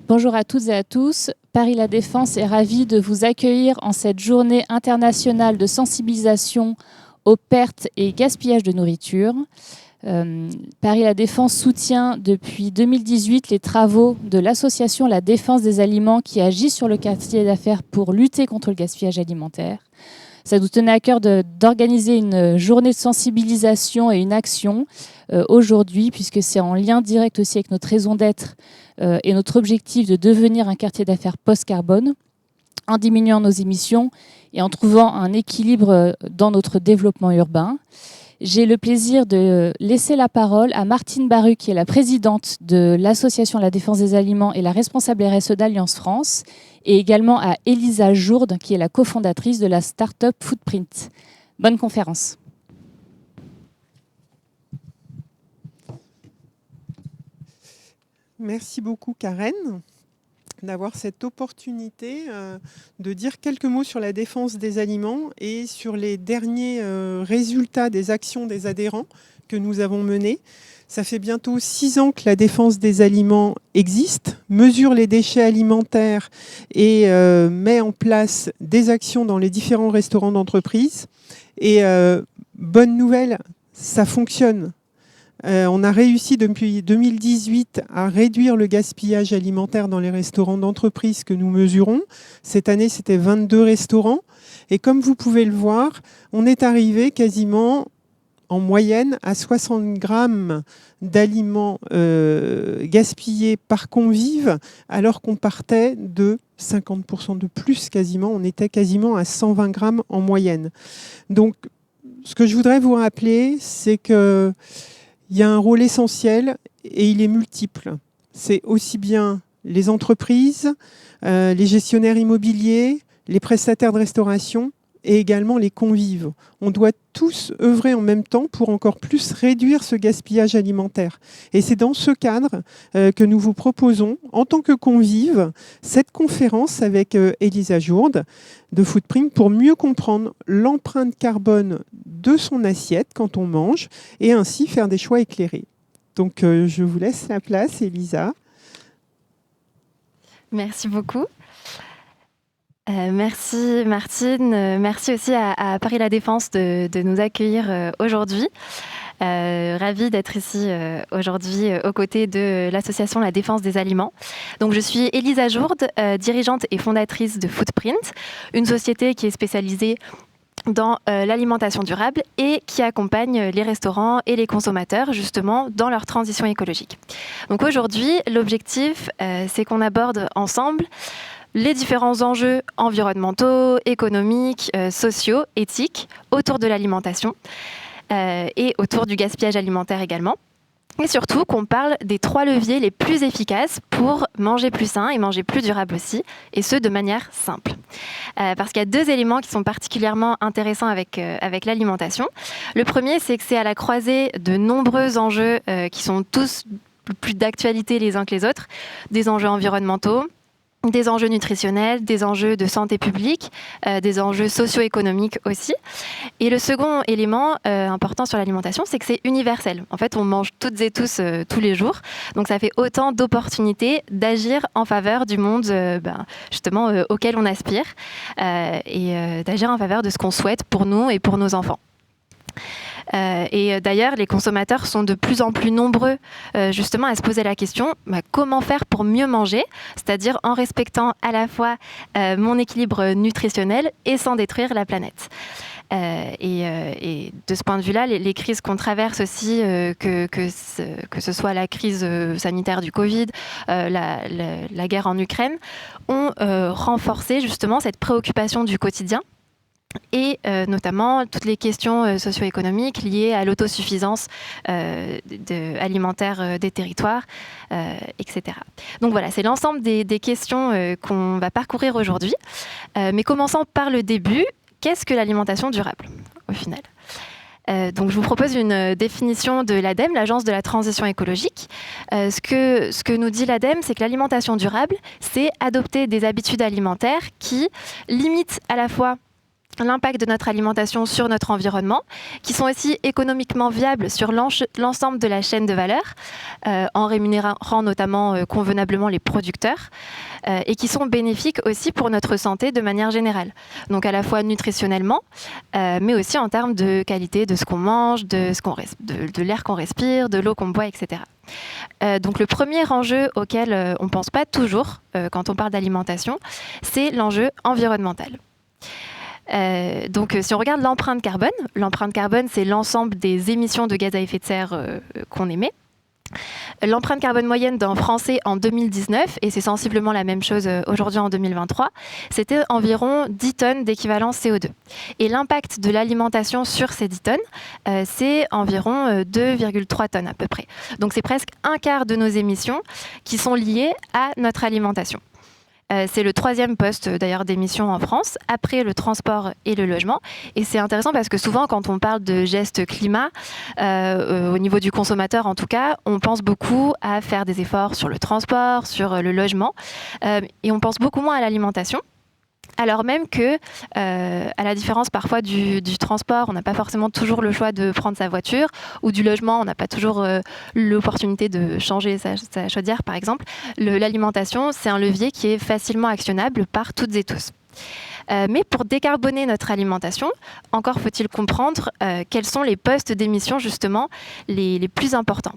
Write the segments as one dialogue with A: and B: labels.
A: Bonjour à toutes et à tous. Paris La Défense est ravi de vous accueillir en cette journée internationale de sensibilisation aux pertes et gaspillages de nourriture. Paris La Défense soutient depuis 2018 les travaux de l'association La Défense des Aliments qui agit sur le quartier d'affaires pour lutter contre le gaspillage alimentaire. Ça nous tenait à cœur d'organiser une journée de sensibilisation et une action aujourd'hui, puisque c'est en lien direct aussi avec notre raison d'être et notre objectif de devenir un quartier d'affaires post-carbone, en diminuant nos émissions et en trouvant un équilibre dans notre développement urbain. J'ai le plaisir de laisser la parole à Martine Baru, qui est la présidente de l'association La Défense des Aliments et la responsable RSE d'Alliance France, et également à Elisa Jourde, qui est la cofondatrice de la start-up Footprint. Bonne conférence.
B: Merci beaucoup Karen d'avoir cette opportunité de dire quelques mots sur la défense des aliments et sur les derniers résultats des actions des adhérents que nous avons menées. Ça fait bientôt 6 ans que la défense des aliments existe, mesure les déchets alimentaires et met en place des actions dans les différents restaurants d'entreprise. Et bonne nouvelle, ça fonctionne. On a réussi depuis 2018 à réduire le gaspillage alimentaire dans les restaurants d'entreprise que nous mesurons. Cette année, c'était 22 restaurants. Et comme vous pouvez le voir, on est arrivé quasiment en moyenne à 60 grammes d'aliments gaspillés par convive, alors qu'on partait de 50% de plus quasiment. On était quasiment à 120 grammes en moyenne. Donc, ce que je voudrais vous rappeler, c'est que il y a un rôle essentiel et il est multiple. C'est aussi bien les entreprises, les gestionnaires immobiliers, les prestataires de restauration et également les convives. On doit tous œuvrer en même temps pour encore plus réduire ce gaspillage alimentaire. Et c'est dans ce cadre que nous vous proposons, en tant que convives, cette conférence avec Elisa Jourde de Footprint pour mieux comprendre l'empreinte carbone de son assiette quand on mange et ainsi faire des choix éclairés. Donc je vous laisse la place, Elisa.
C: Merci beaucoup. Merci Martine, merci aussi à Paris La Défense de nous accueillir aujourd'hui. Ravie d'être ici aujourd'hui aux côtés de l'association La Défense des Aliments. Donc, je suis Elisa Jourde, dirigeante et fondatrice de Footprint, une société qui est spécialisée dans l'alimentation durable et qui accompagne les restaurants et les consommateurs justement dans leur transition écologique. Donc aujourd'hui, l'objectif, c'est qu'on aborde ensemble les différents enjeux environnementaux, économiques, sociaux, éthiques autour de l'alimentation et autour du gaspillage alimentaire également. Et surtout qu'on parle des 3 leviers les plus efficaces pour manger plus sain et manger plus durable aussi, et ce de manière simple. Parce qu'il y a 2 éléments qui sont particulièrement intéressants avec l'alimentation. Le premier, c'est que c'est à la croisée de nombreux enjeux qui sont tous plus d'actualité les uns que les autres, des enjeux environnementaux, des enjeux nutritionnels, des enjeux de santé publique, des enjeux socio-économiques aussi. Et le second élément important sur l'alimentation, c'est que c'est universel. En fait, on mange toutes et tous tous les jours. Donc, ça fait autant d'opportunités d'agir en faveur du monde justement auquel on aspire et d'agir en faveur de ce qu'on souhaite pour nous et pour nos enfants. Et d'ailleurs, les consommateurs sont de plus en plus nombreux justement à se poser la question comment faire pour mieux manger, c'est-à-dire en respectant à la fois mon équilibre nutritionnel et sans détruire la planète. Et de ce point de vue-là, les crises qu'on traverse aussi, que ce soit la crise sanitaire du Covid, la guerre en Ukraine, ont renforcé justement cette préoccupation du quotidien. Et notamment toutes les questions socio-économiques liées à l'autosuffisance alimentaire des territoires, etc. Donc voilà, c'est l'ensemble des questions qu'on va parcourir aujourd'hui. Mais commençons par le début. Qu'est-ce que l'alimentation durable, au final ? Donc je vous propose une définition de l'ADEME, l'Agence de la transition écologique. Ce que nous dit l'ADEME, c'est que l'alimentation durable, c'est adopter des habitudes alimentaires qui limitent à la fois l'impact de notre alimentation sur notre environnement, qui sont aussi économiquement viables sur l'ensemble de la chaîne de valeur, en rémunérant notamment convenablement les producteurs, et qui sont bénéfiques aussi pour notre santé de manière générale. Donc à la fois nutritionnellement, mais aussi en termes de qualité de ce qu'on mange, de l'air qu'on respire, de l'eau qu'on boit, etc. Donc le premier enjeu auquel on ne pense pas toujours quand on parle d'alimentation, c'est l'enjeu environnemental. Donc si on regarde l'empreinte carbone, c'est l'ensemble des émissions de gaz à effet de serre qu'on émet. L'empreinte carbone moyenne d'un Français en 2019, et c'est sensiblement la même chose aujourd'hui en 2023, c'était environ 10 tonnes d'équivalent CO2. Et l'impact de l'alimentation sur ces 10 tonnes, c'est environ 2,3 tonnes à peu près. Donc c'est presque un quart de nos émissions qui sont liées à notre alimentation. C'est le 3e poste d'ailleurs d'émissions en France, après le transport et le logement. Et c'est intéressant parce que souvent quand on parle de gestes climat, au niveau du consommateur en tout cas, on pense beaucoup à faire des efforts sur le transport, sur le logement, et on pense beaucoup moins à l'alimentation. Alors même que, à la différence parfois du transport, on n'a pas forcément toujours le choix de prendre sa voiture, ou du logement, on n'a pas toujours l'opportunité de changer sa chaudière, par exemple. L'alimentation, c'est un levier qui est facilement actionnable par toutes et tous. Mais pour décarboner notre alimentation, encore faut-il comprendre quels sont les postes d'émission justement les plus importants.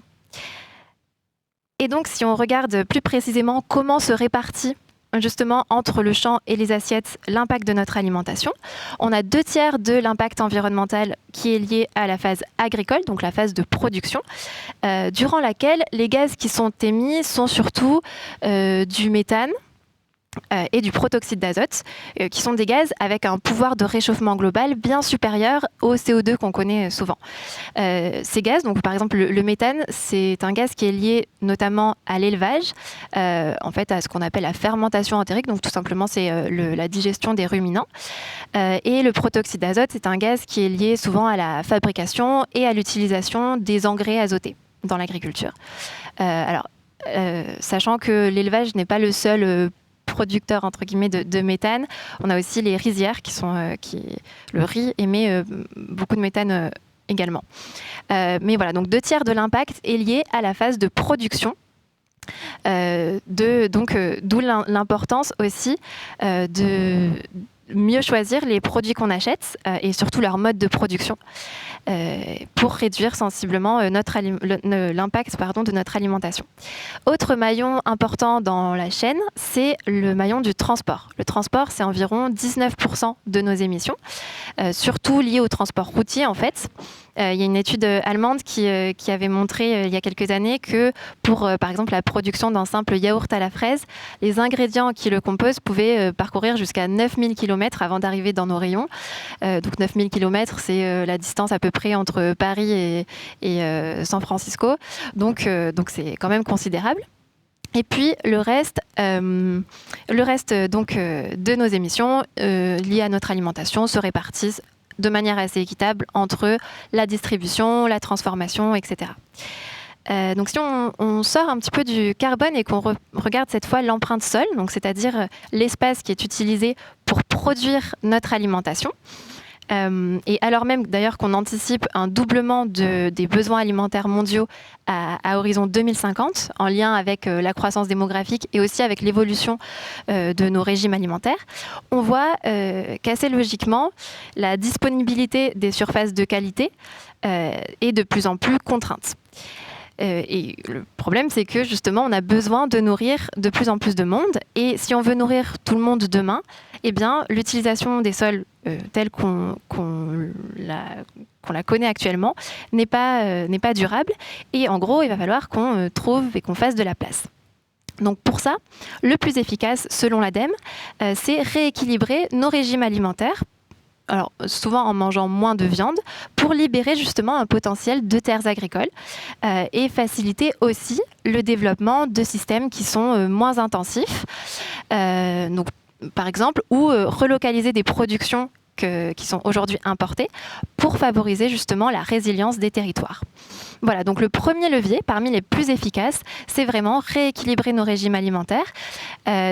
C: Et donc, si on regarde plus précisément comment se répartit justement entre le champ et les assiettes l'impact de notre alimentation, on a 2/3 de l'impact environnemental qui est lié à la phase agricole, donc la phase de production, durant laquelle les gaz qui sont émis sont surtout du méthane, et du protoxyde d'azote, qui sont des gaz avec un pouvoir de réchauffement global bien supérieur au CO2 qu'on connaît souvent. Ces gaz, donc par exemple le méthane, c'est un gaz qui est lié notamment à l'élevage, en fait à ce qu'on appelle la fermentation entérique, donc tout simplement c'est la digestion des ruminants. Et le protoxyde d'azote, c'est un gaz qui est lié souvent à la fabrication et à l'utilisation des engrais azotés dans l'agriculture. Sachant que l'élevage n'est pas le seul producteurs entre guillemets de méthane. On a aussi les rizières le riz émet beaucoup de méthane également. Mais voilà, donc 2/3 de l'impact est lié à la phase de production. D'où l'importance aussi de mieux choisir les produits qu'on achète et surtout leur mode de production pour réduire sensiblement l'impact de notre alimentation. Autre maillon important dans la chaîne, c'est le maillon du transport. Le transport, c'est environ 19% de nos émissions, surtout lié au transport routier en fait. Il y a une étude allemande qui avait montré il y a quelques années que pour, par exemple, la production d'un simple yaourt à la fraise, les ingrédients qui le composent pouvaient parcourir jusqu'à 9000 km avant d'arriver dans nos rayons. Donc 9000 km, c'est la distance à peu près entre Paris et San Francisco. Donc c'est quand même considérable. Et puis le reste de nos émissions liées à notre alimentation se répartissent de manière assez équitable entre la distribution, la transformation, etc. Donc si on sort un petit peu du carbone et qu'on regarde cette fois l'empreinte sol, donc c'est-à-dire l'espace qui est utilisé pour produire notre alimentation, et alors même d'ailleurs qu'on anticipe un doublement des besoins alimentaires mondiaux à horizon 2050, en lien avec la croissance démographique et aussi avec l'évolution de nos régimes alimentaires, on voit qu'assez logiquement, la disponibilité des surfaces de qualité est de plus en plus contrainte. Et le problème, c'est que justement, on a besoin de nourrir de plus en plus de monde. Et si on veut nourrir tout le monde demain, eh bien, l'utilisation des sols telle qu'on la connaît actuellement n'est pas durable. Et en gros, il va falloir qu'on trouve et qu'on fasse de la place. Donc pour ça, le plus efficace, selon l'ADEME, c'est rééquilibrer nos régimes alimentaires, alors souvent en mangeant moins de viande, pour libérer justement un potentiel de terres agricoles et faciliter aussi le développement de systèmes qui sont moins intensifs. Donc, par exemple, ou relocaliser des productions qui sont aujourd'hui importées pour favoriser justement la résilience des territoires. Voilà, donc le premier levier, parmi les plus efficaces, c'est vraiment rééquilibrer nos régimes alimentaires.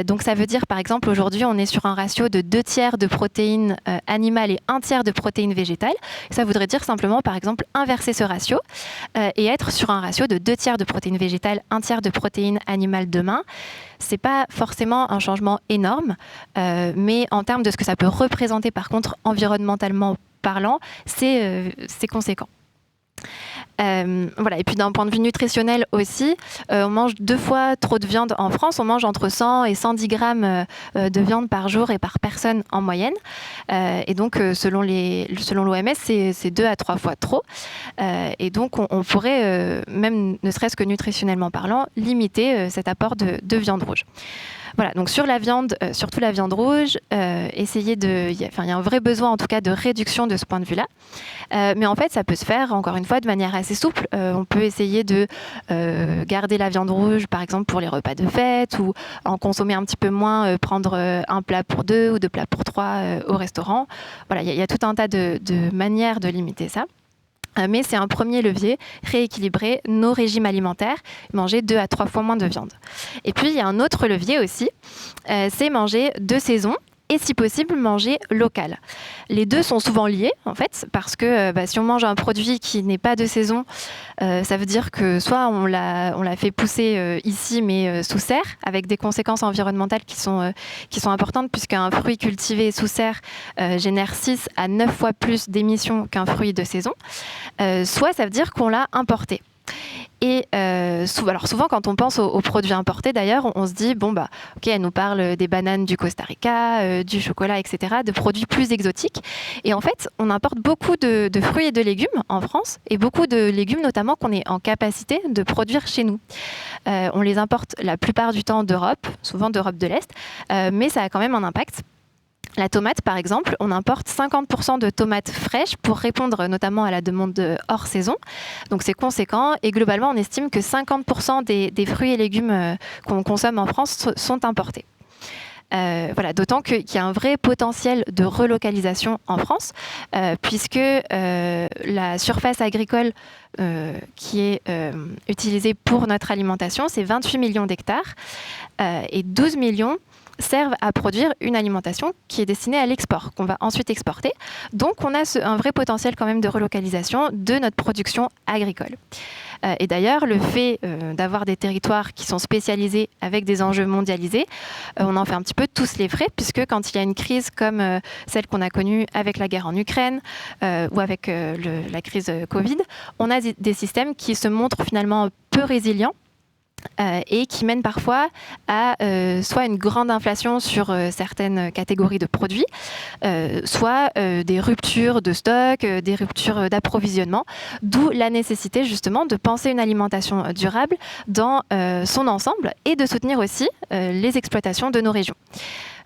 C: Donc ça veut dire, par exemple, aujourd'hui, on est sur un ratio de 2/3 de protéines animales et 1/3 de protéines végétales. Ça voudrait dire simplement, par exemple, inverser ce ratio et être sur un ratio de 2/3 de protéines végétales, 1/3 de protéines animales demain. C'est pas forcément un changement énorme, mais en termes de ce que ça peut représenter, par contre, environnementalement parlant, c'est conséquent. Voilà. Et puis d'un point de vue nutritionnel aussi, on mange 2 fois trop de viande en France. On mange entre 100 et 110 grammes de viande par jour et par personne en moyenne. Et donc, selon l'OMS, c'est 2 à 3 fois trop. Et donc, on pourrait, même ne serait-ce que nutritionnellement parlant, limiter cet apport de viande rouge. Voilà, donc sur la viande, surtout la viande rouge, il y a un vrai besoin en tout cas de réduction de ce point de vue-là. Mais en fait, ça peut se faire, encore une fois, de manière assez souple. On peut essayer de garder la viande rouge, par exemple, pour les repas de fête, ou en consommer un petit peu moins, prendre un plat pour 2 ou 2 plats pour 3 au restaurant. Voilà, il y a tout un tas de manières de limiter ça. Mais c'est un premier levier, rééquilibrer nos régimes alimentaires, manger 2 à 3 fois moins de viande. Et puis, il y a un autre levier aussi, c'est manger de saison et si possible, manger local. Les deux sont souvent liés, en fait, parce que si on mange un produit qui n'est pas de saison, ça veut dire que soit on l'a fait pousser ici, mais sous serre, avec des conséquences environnementales qui sont importantes, puisqu'un fruit cultivé sous serre génère 6 à 9 fois plus d'émissions qu'un fruit de saison, soit ça veut dire qu'on l'a importé. Et souvent, quand on pense aux produits importés, d'ailleurs, on se dit, ok, elle nous parle des bananes du Costa Rica, du chocolat, etc., de produits plus exotiques. Et en fait, on importe beaucoup de fruits et de légumes en France, et beaucoup de légumes notamment qu'on est en capacité de produire chez nous. On les importe la plupart du temps d'Europe, souvent d'Europe de l'Est, mais ça a quand même un impact. La tomate, par exemple, on importe 50% de tomates fraîches pour répondre notamment à la demande hors saison. Donc c'est conséquent et globalement, on estime que 50% des fruits et légumes qu'on consomme en France sont importés. Voilà, d'autant qu'il y a un vrai potentiel de relocalisation en France, puisque la surface agricole qui est utilisée pour notre alimentation, c'est 28 millions d'hectares et 12 millions servent à produire une alimentation qui est destinée à l'export, qu'on va ensuite exporter. Donc on a un vrai potentiel quand même de relocalisation de notre production agricole. Et d'ailleurs, le fait d'avoir des territoires qui sont spécialisés avec des enjeux mondialisés, on en fait un petit peu tous les frais, puisque quand il y a une crise comme celle qu'on a connue avec la guerre en Ukraine ou avec la crise Covid, on a des systèmes qui se montrent finalement peu résilients et qui mènent parfois à soit une grande inflation sur certaines catégories de produits, soit des ruptures de stock, des ruptures d'approvisionnement, d'où la nécessité justement de penser une alimentation durable dans son ensemble et de soutenir aussi les exploitations de nos régions.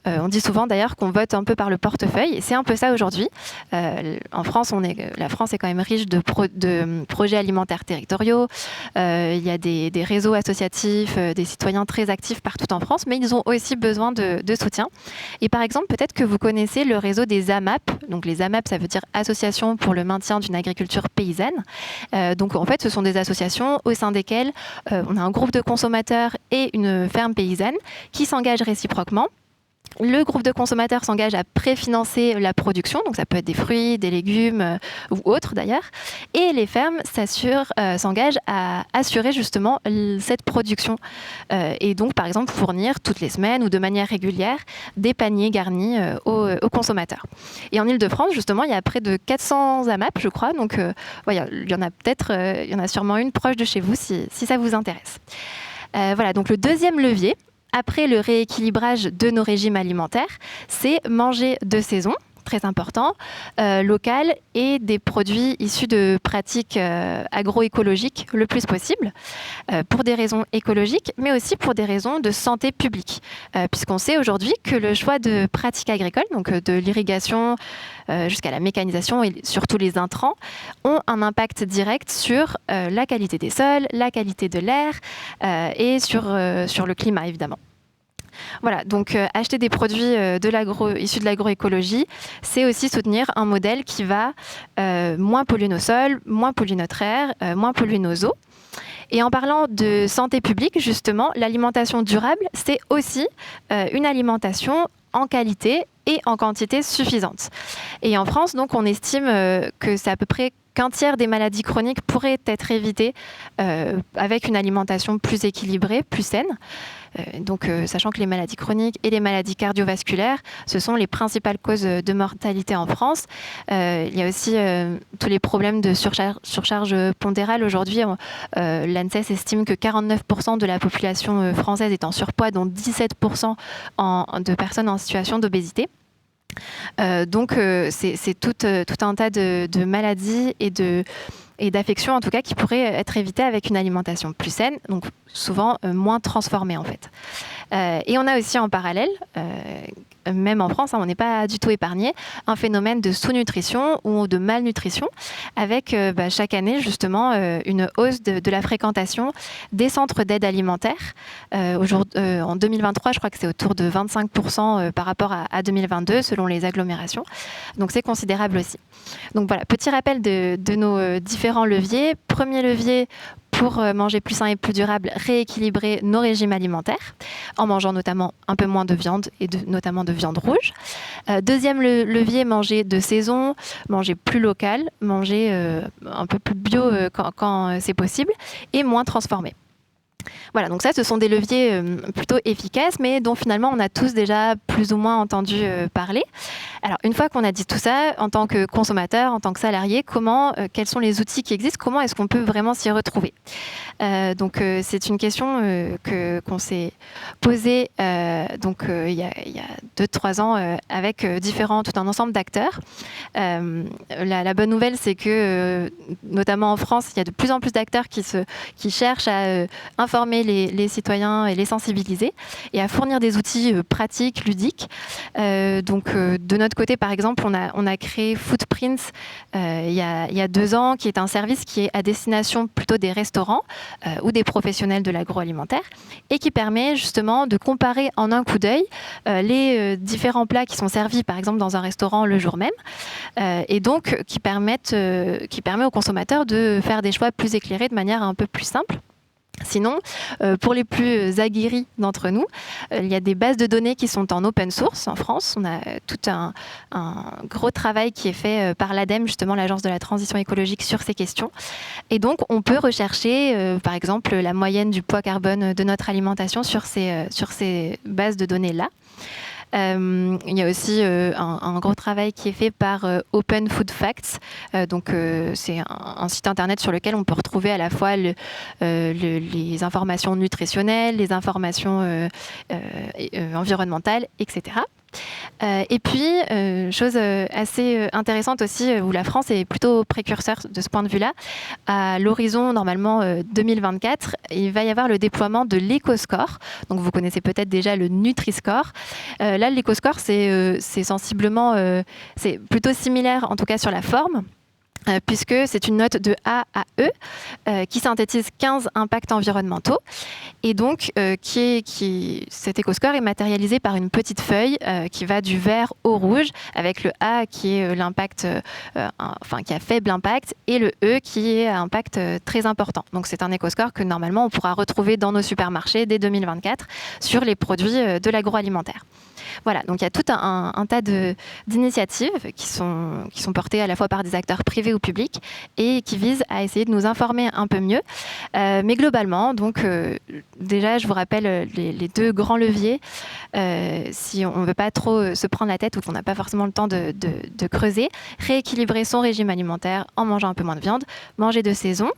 C: On dit souvent d'ailleurs qu'on vote un peu par le portefeuille, et c'est un peu ça aujourd'hui. En France, la France est quand même riche de projets alimentaires territoriaux. Il y a des réseaux associatifs, des citoyens très actifs partout en France, mais ils ont aussi besoin de soutien. Et par exemple, peut-être que vous connaissez le réseau des AMAP. Donc les AMAP, ça veut dire Association pour le maintien d'une agriculture paysanne. Donc en fait, ce sont des associations au sein desquelles on a un groupe de consommateurs et une ferme paysanne qui s'engagent réciproquement. Le groupe de consommateurs s'engage à préfinancer la production, donc ça peut être des fruits, des légumes ou autres d'ailleurs, et les fermes s'engagent à assurer justement cette production et donc par exemple fournir toutes les semaines ou de manière régulière des paniers garnis aux consommateurs. Et en Ile-de-France justement, il y a près de 400 AMAP je crois, donc il y en a sûrement une proche de chez vous si ça vous intéresse. Voilà, donc le deuxième levier, après le rééquilibrage de nos régimes alimentaires, c'est manger de saison, très important, local et des produits issus de pratiques agroécologiques le plus possible, pour des raisons écologiques, mais aussi pour des raisons de santé publique. Puisqu'on sait aujourd'hui que le choix de pratiques agricoles, donc de l'irrigation jusqu'à la mécanisation et surtout les intrants, ont un impact direct sur la qualité des sols, la qualité de l'air et sur le climat évidemment. Voilà, donc acheter des produits issus de l'agroécologie, c'est aussi soutenir un modèle qui va moins polluer nos sols, moins polluer notre air, moins polluer nos eaux. Et en parlant de santé publique, justement, l'alimentation durable, c'est aussi une alimentation en qualité et en quantité suffisante. Et en France, donc, on estime que c'est à peu près qu'un tiers des maladies chroniques pourraient être évitées avec une alimentation plus équilibrée, plus saine. Sachant que les maladies chroniques et les maladies cardiovasculaires, ce sont les principales causes de mortalité en France. Il y a aussi tous les problèmes de surcharge pondérale. Aujourd'hui, l'ANSES estime que 49% de la population française est en surpoids, dont 17% de personnes en situation d'obésité. C'est tout un tas de maladies et d'affections en tout cas qui pourraient être évitées avec une alimentation plus saine, donc souvent moins transformée en fait. Et on a aussi en parallèle, même en France, on n'est pas du tout épargné, un phénomène de sous-nutrition ou de malnutrition avec chaque année justement une hausse de la fréquentation des centres d'aide alimentaire. En 2023, je crois que c'est autour de 25% par rapport à 2022 selon les agglomérations. Donc c'est considérable aussi. Donc voilà, petit rappel de nos différents leviers. Premier levier, pour manger plus sain et plus durable, rééquilibrer nos régimes alimentaires, en mangeant notamment un peu moins de viande et notamment de viande rouge. Deuxième levier, manger de saison, manger plus local, manger un peu plus bio quand c'est possible et moins transformé. Voilà, donc ça, ce sont des leviers plutôt efficaces, mais dont finalement on a tous déjà plus ou moins entendu parler. Alors, une fois qu'on a dit tout ça, en tant que consommateur, en tant que salarié, quels sont les outils qui existent, comment est-ce qu'on peut vraiment s'y retrouver ? C'est une question qu'on s'est posée il y a 2-3 ans avec tout un ensemble d'acteurs. La bonne nouvelle, c'est que, notamment en France, il y a de plus en plus d'acteurs qui cherchent à informer les citoyens et les sensibiliser et à fournir des outils pratiques, ludiques. De notre côté, par exemple, on a créé Footprints il y a 2 ans, qui est un service qui est à destination plutôt des restaurants ou des professionnels de l'agroalimentaire et qui permet justement de comparer en un coup d'œil les différents plats qui sont servis, par exemple, dans un restaurant le jour même et donc qui permet aux consommateurs de faire des choix plus éclairés de manière un peu plus simple. Sinon, pour les plus aguerris d'entre nous, il y a des bases de données qui sont en open source en France. On a tout un gros travail qui est fait par l'ADEME, justement l'Agence de la transition écologique, sur ces questions. Et donc, on peut rechercher, par exemple, la moyenne du poids carbone de notre alimentation sur ces bases de données-là. Il y a aussi un gros travail qui est fait par Open Food Facts. C'est un site internet sur lequel on peut retrouver à la fois les informations nutritionnelles, les informations environnementales, etc. Et puis, chose assez intéressante aussi, où la France est plutôt précurseur de ce point de vue-là, à l'horizon normalement 2024, il va y avoir le déploiement de l'EcoScore. Donc vous connaissez peut-être déjà le Nutri-Score. Là, l'EcoScore, c'est sensiblement, c'est plutôt similaire en tout cas sur la forme. Puisque c'est une note de A à E qui synthétise 15 impacts environnementaux. Et donc, cet éco-score est matérialisé par une petite feuille qui va du vert au rouge, avec le A qui est l'impact, qui a faible impact, et le E qui est à impact très important. Donc, c'est un éco-score que normalement on pourra retrouver dans nos supermarchés dès 2024 sur les produits de l'agroalimentaire. Voilà, donc il y a tout un tas d'initiatives qui sont portées à la fois par des acteurs privés ou publics et qui visent à essayer de nous informer un peu mieux. Mais globalement, donc déjà, je vous rappelle les 2 grands leviers. Si on ne veut pas trop se prendre la tête ou qu'on n'a pas forcément le temps de creuser, rééquilibrer son régime alimentaire en mangeant un peu moins de viande, manger de saison.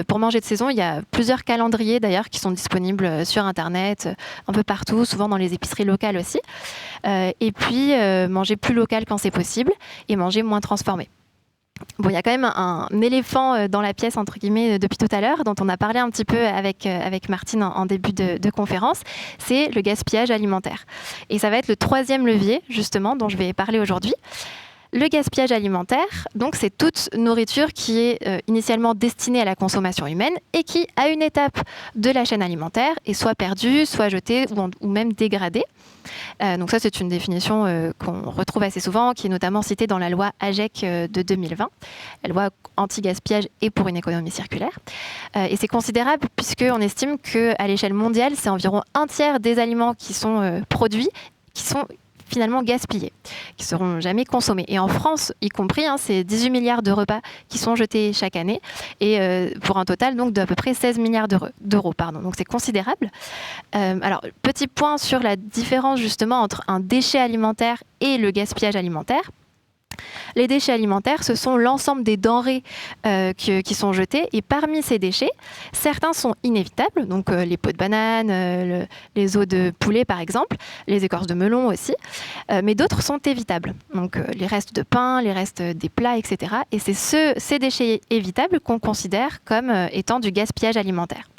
C: Pour manger de saison, il y a plusieurs calendriers d'ailleurs qui sont disponibles sur Internet, un peu partout, souvent dans les épiceries locales aussi. Et puis manger plus local quand c'est possible et manger moins transformé. Bon, il y a quand même un éléphant dans la pièce, entre guillemets, depuis tout à l'heure, dont on a parlé un petit peu avec Martine en début de conférence, c'est le gaspillage alimentaire. Et ça va être le 3e levier, justement, dont je vais parler aujourd'hui. Le gaspillage alimentaire, donc c'est toute nourriture qui est initialement destinée à la consommation humaine et qui, à une étape de la chaîne alimentaire, est soit perdue, soit jetée ou même dégradée. Donc ça, c'est une définition qu'on retrouve assez souvent, qui est notamment citée dans la loi AGEC de 2020, la loi anti-gaspillage et pour une économie circulaire. Et c'est considérable puisqu'on estime qu'à l'échelle mondiale, c'est environ un tiers des aliments qui sont produits qui sont finalement gaspillés, qui ne seront jamais consommés. Et en France, y compris, c'est 18 milliards de repas qui sont jetés chaque année, et pour un total donc, d'à peu près 16 milliards d'euros. Donc c'est considérable. Alors, petit point sur la différence justement entre un déchet alimentaire et le gaspillage alimentaire. Les déchets alimentaires, ce sont l'ensemble des denrées qui sont jetées. Et parmi ces déchets, certains sont inévitables. Donc les peaux de banane, les os de poulet par exemple, les écorces de melon aussi. Mais d'autres sont évitables. Donc les restes de pain, les restes des plats, etc. Et c'est ces déchets évitables qu'on considère comme étant du gaspillage alimentaire.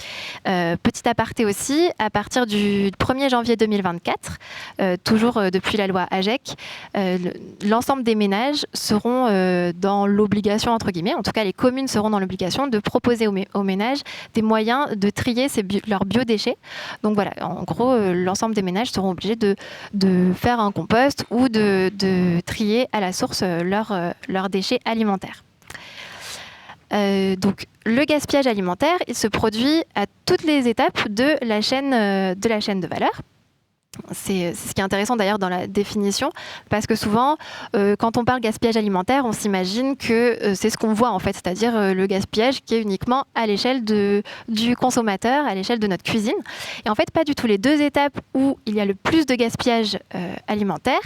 C: Petit aparté aussi, à partir du 1er janvier 2024, toujours depuis la loi AGEC, l'ensemble des ménages seront dans l'obligation, entre guillemets, en tout cas les communes seront dans l'obligation de proposer aux ménages des moyens de trier leurs biodéchets. Donc voilà, en gros, l'ensemble des ménages seront obligés de faire un compost ou de trier à la source leurs déchets alimentaires. Donc le gaspillage alimentaire, il se produit à toutes les étapes de la chaîne de valeur. C'est ce qui est intéressant d'ailleurs dans la définition, parce que souvent, quand on parle gaspillage alimentaire, on s'imagine que c'est ce qu'on voit en fait, c'est-à-dire le gaspillage qui est uniquement à l'échelle du consommateur, à l'échelle de notre cuisine. Et en fait, pas du tout. Les deux étapes où il y a le plus de gaspillage alimentaire,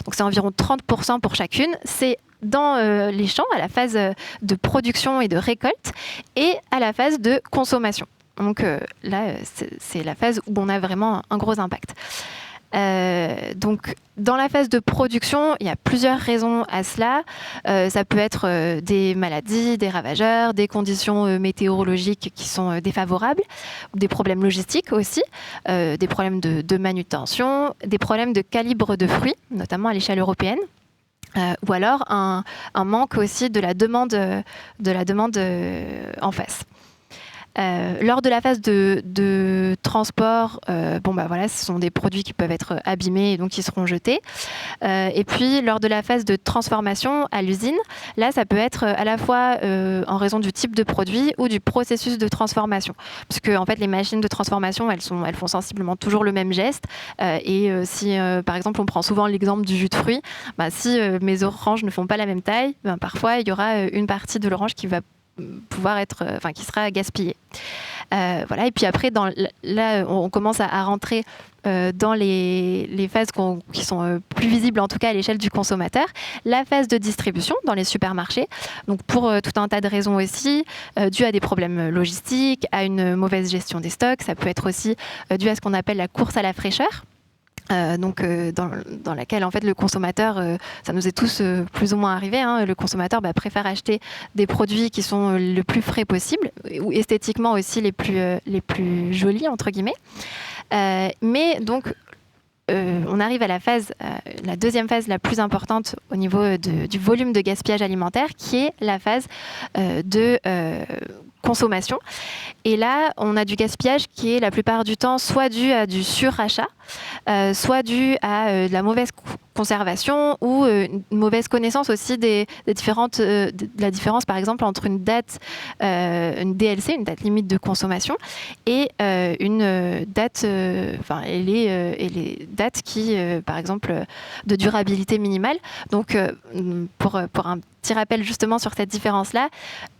C: donc c'est environ 30% pour chacune, c'est dans les champs, à la phase de production et de récolte, et à la phase de consommation. Donc là, c'est la phase où on a vraiment un gros impact. Donc, dans la phase de production, il y a plusieurs raisons à cela. Ça peut être des maladies, des ravageurs, des conditions météorologiques qui sont défavorables, des problèmes logistiques aussi, des problèmes de manutention, des problèmes de calibre de fruits, notamment à l'échelle européenne. Ou alors un manque aussi de la demande en face. Lors de la phase de transport, ce sont des produits qui peuvent être abîmés et donc qui seront jetés. Et puis, lors de la phase de transformation à l'usine, là, ça peut être à la fois en raison du type de produit ou du processus de transformation. Puisque, en fait, les machines de transformation, elles font sensiblement toujours le même geste. Si, par exemple, on prend souvent l'exemple du jus de fruits, si mes oranges ne font pas la même taille, parfois, il y aura une partie de l'orange qui va qui sera gaspillé. Voilà. Et puis après, là, on commence à rentrer dans les phases qui sont plus visibles, en tout cas à l'échelle du consommateur. La phase de distribution dans les supermarchés, donc pour tout un tas de raisons aussi, dû à des problèmes logistiques, à une mauvaise gestion des stocks. Ça peut être aussi dû à ce qu'on appelle la course à la fraîcheur. Dans laquelle en fait le consommateur, ça nous est tous plus ou moins arrivé, le consommateur préfère acheter des produits qui sont le plus frais possible, ou esthétiquement aussi les plus jolis entre guillemets. Mais donc on arrive à la deuxième phase la plus importante au niveau du volume de gaspillage alimentaire, qui est la phase de consommation. Et là, on a du gaspillage qui est la plupart du temps soit dû à du surachat, soit dû à de la mauvaise conservation ou une mauvaise connaissance aussi de la différence par exemple entre une DLC, une date limite de consommation, et une date, et les dates qui, par exemple, de durabilité minimale. Donc, pour un petit rappel justement sur cette différence-là,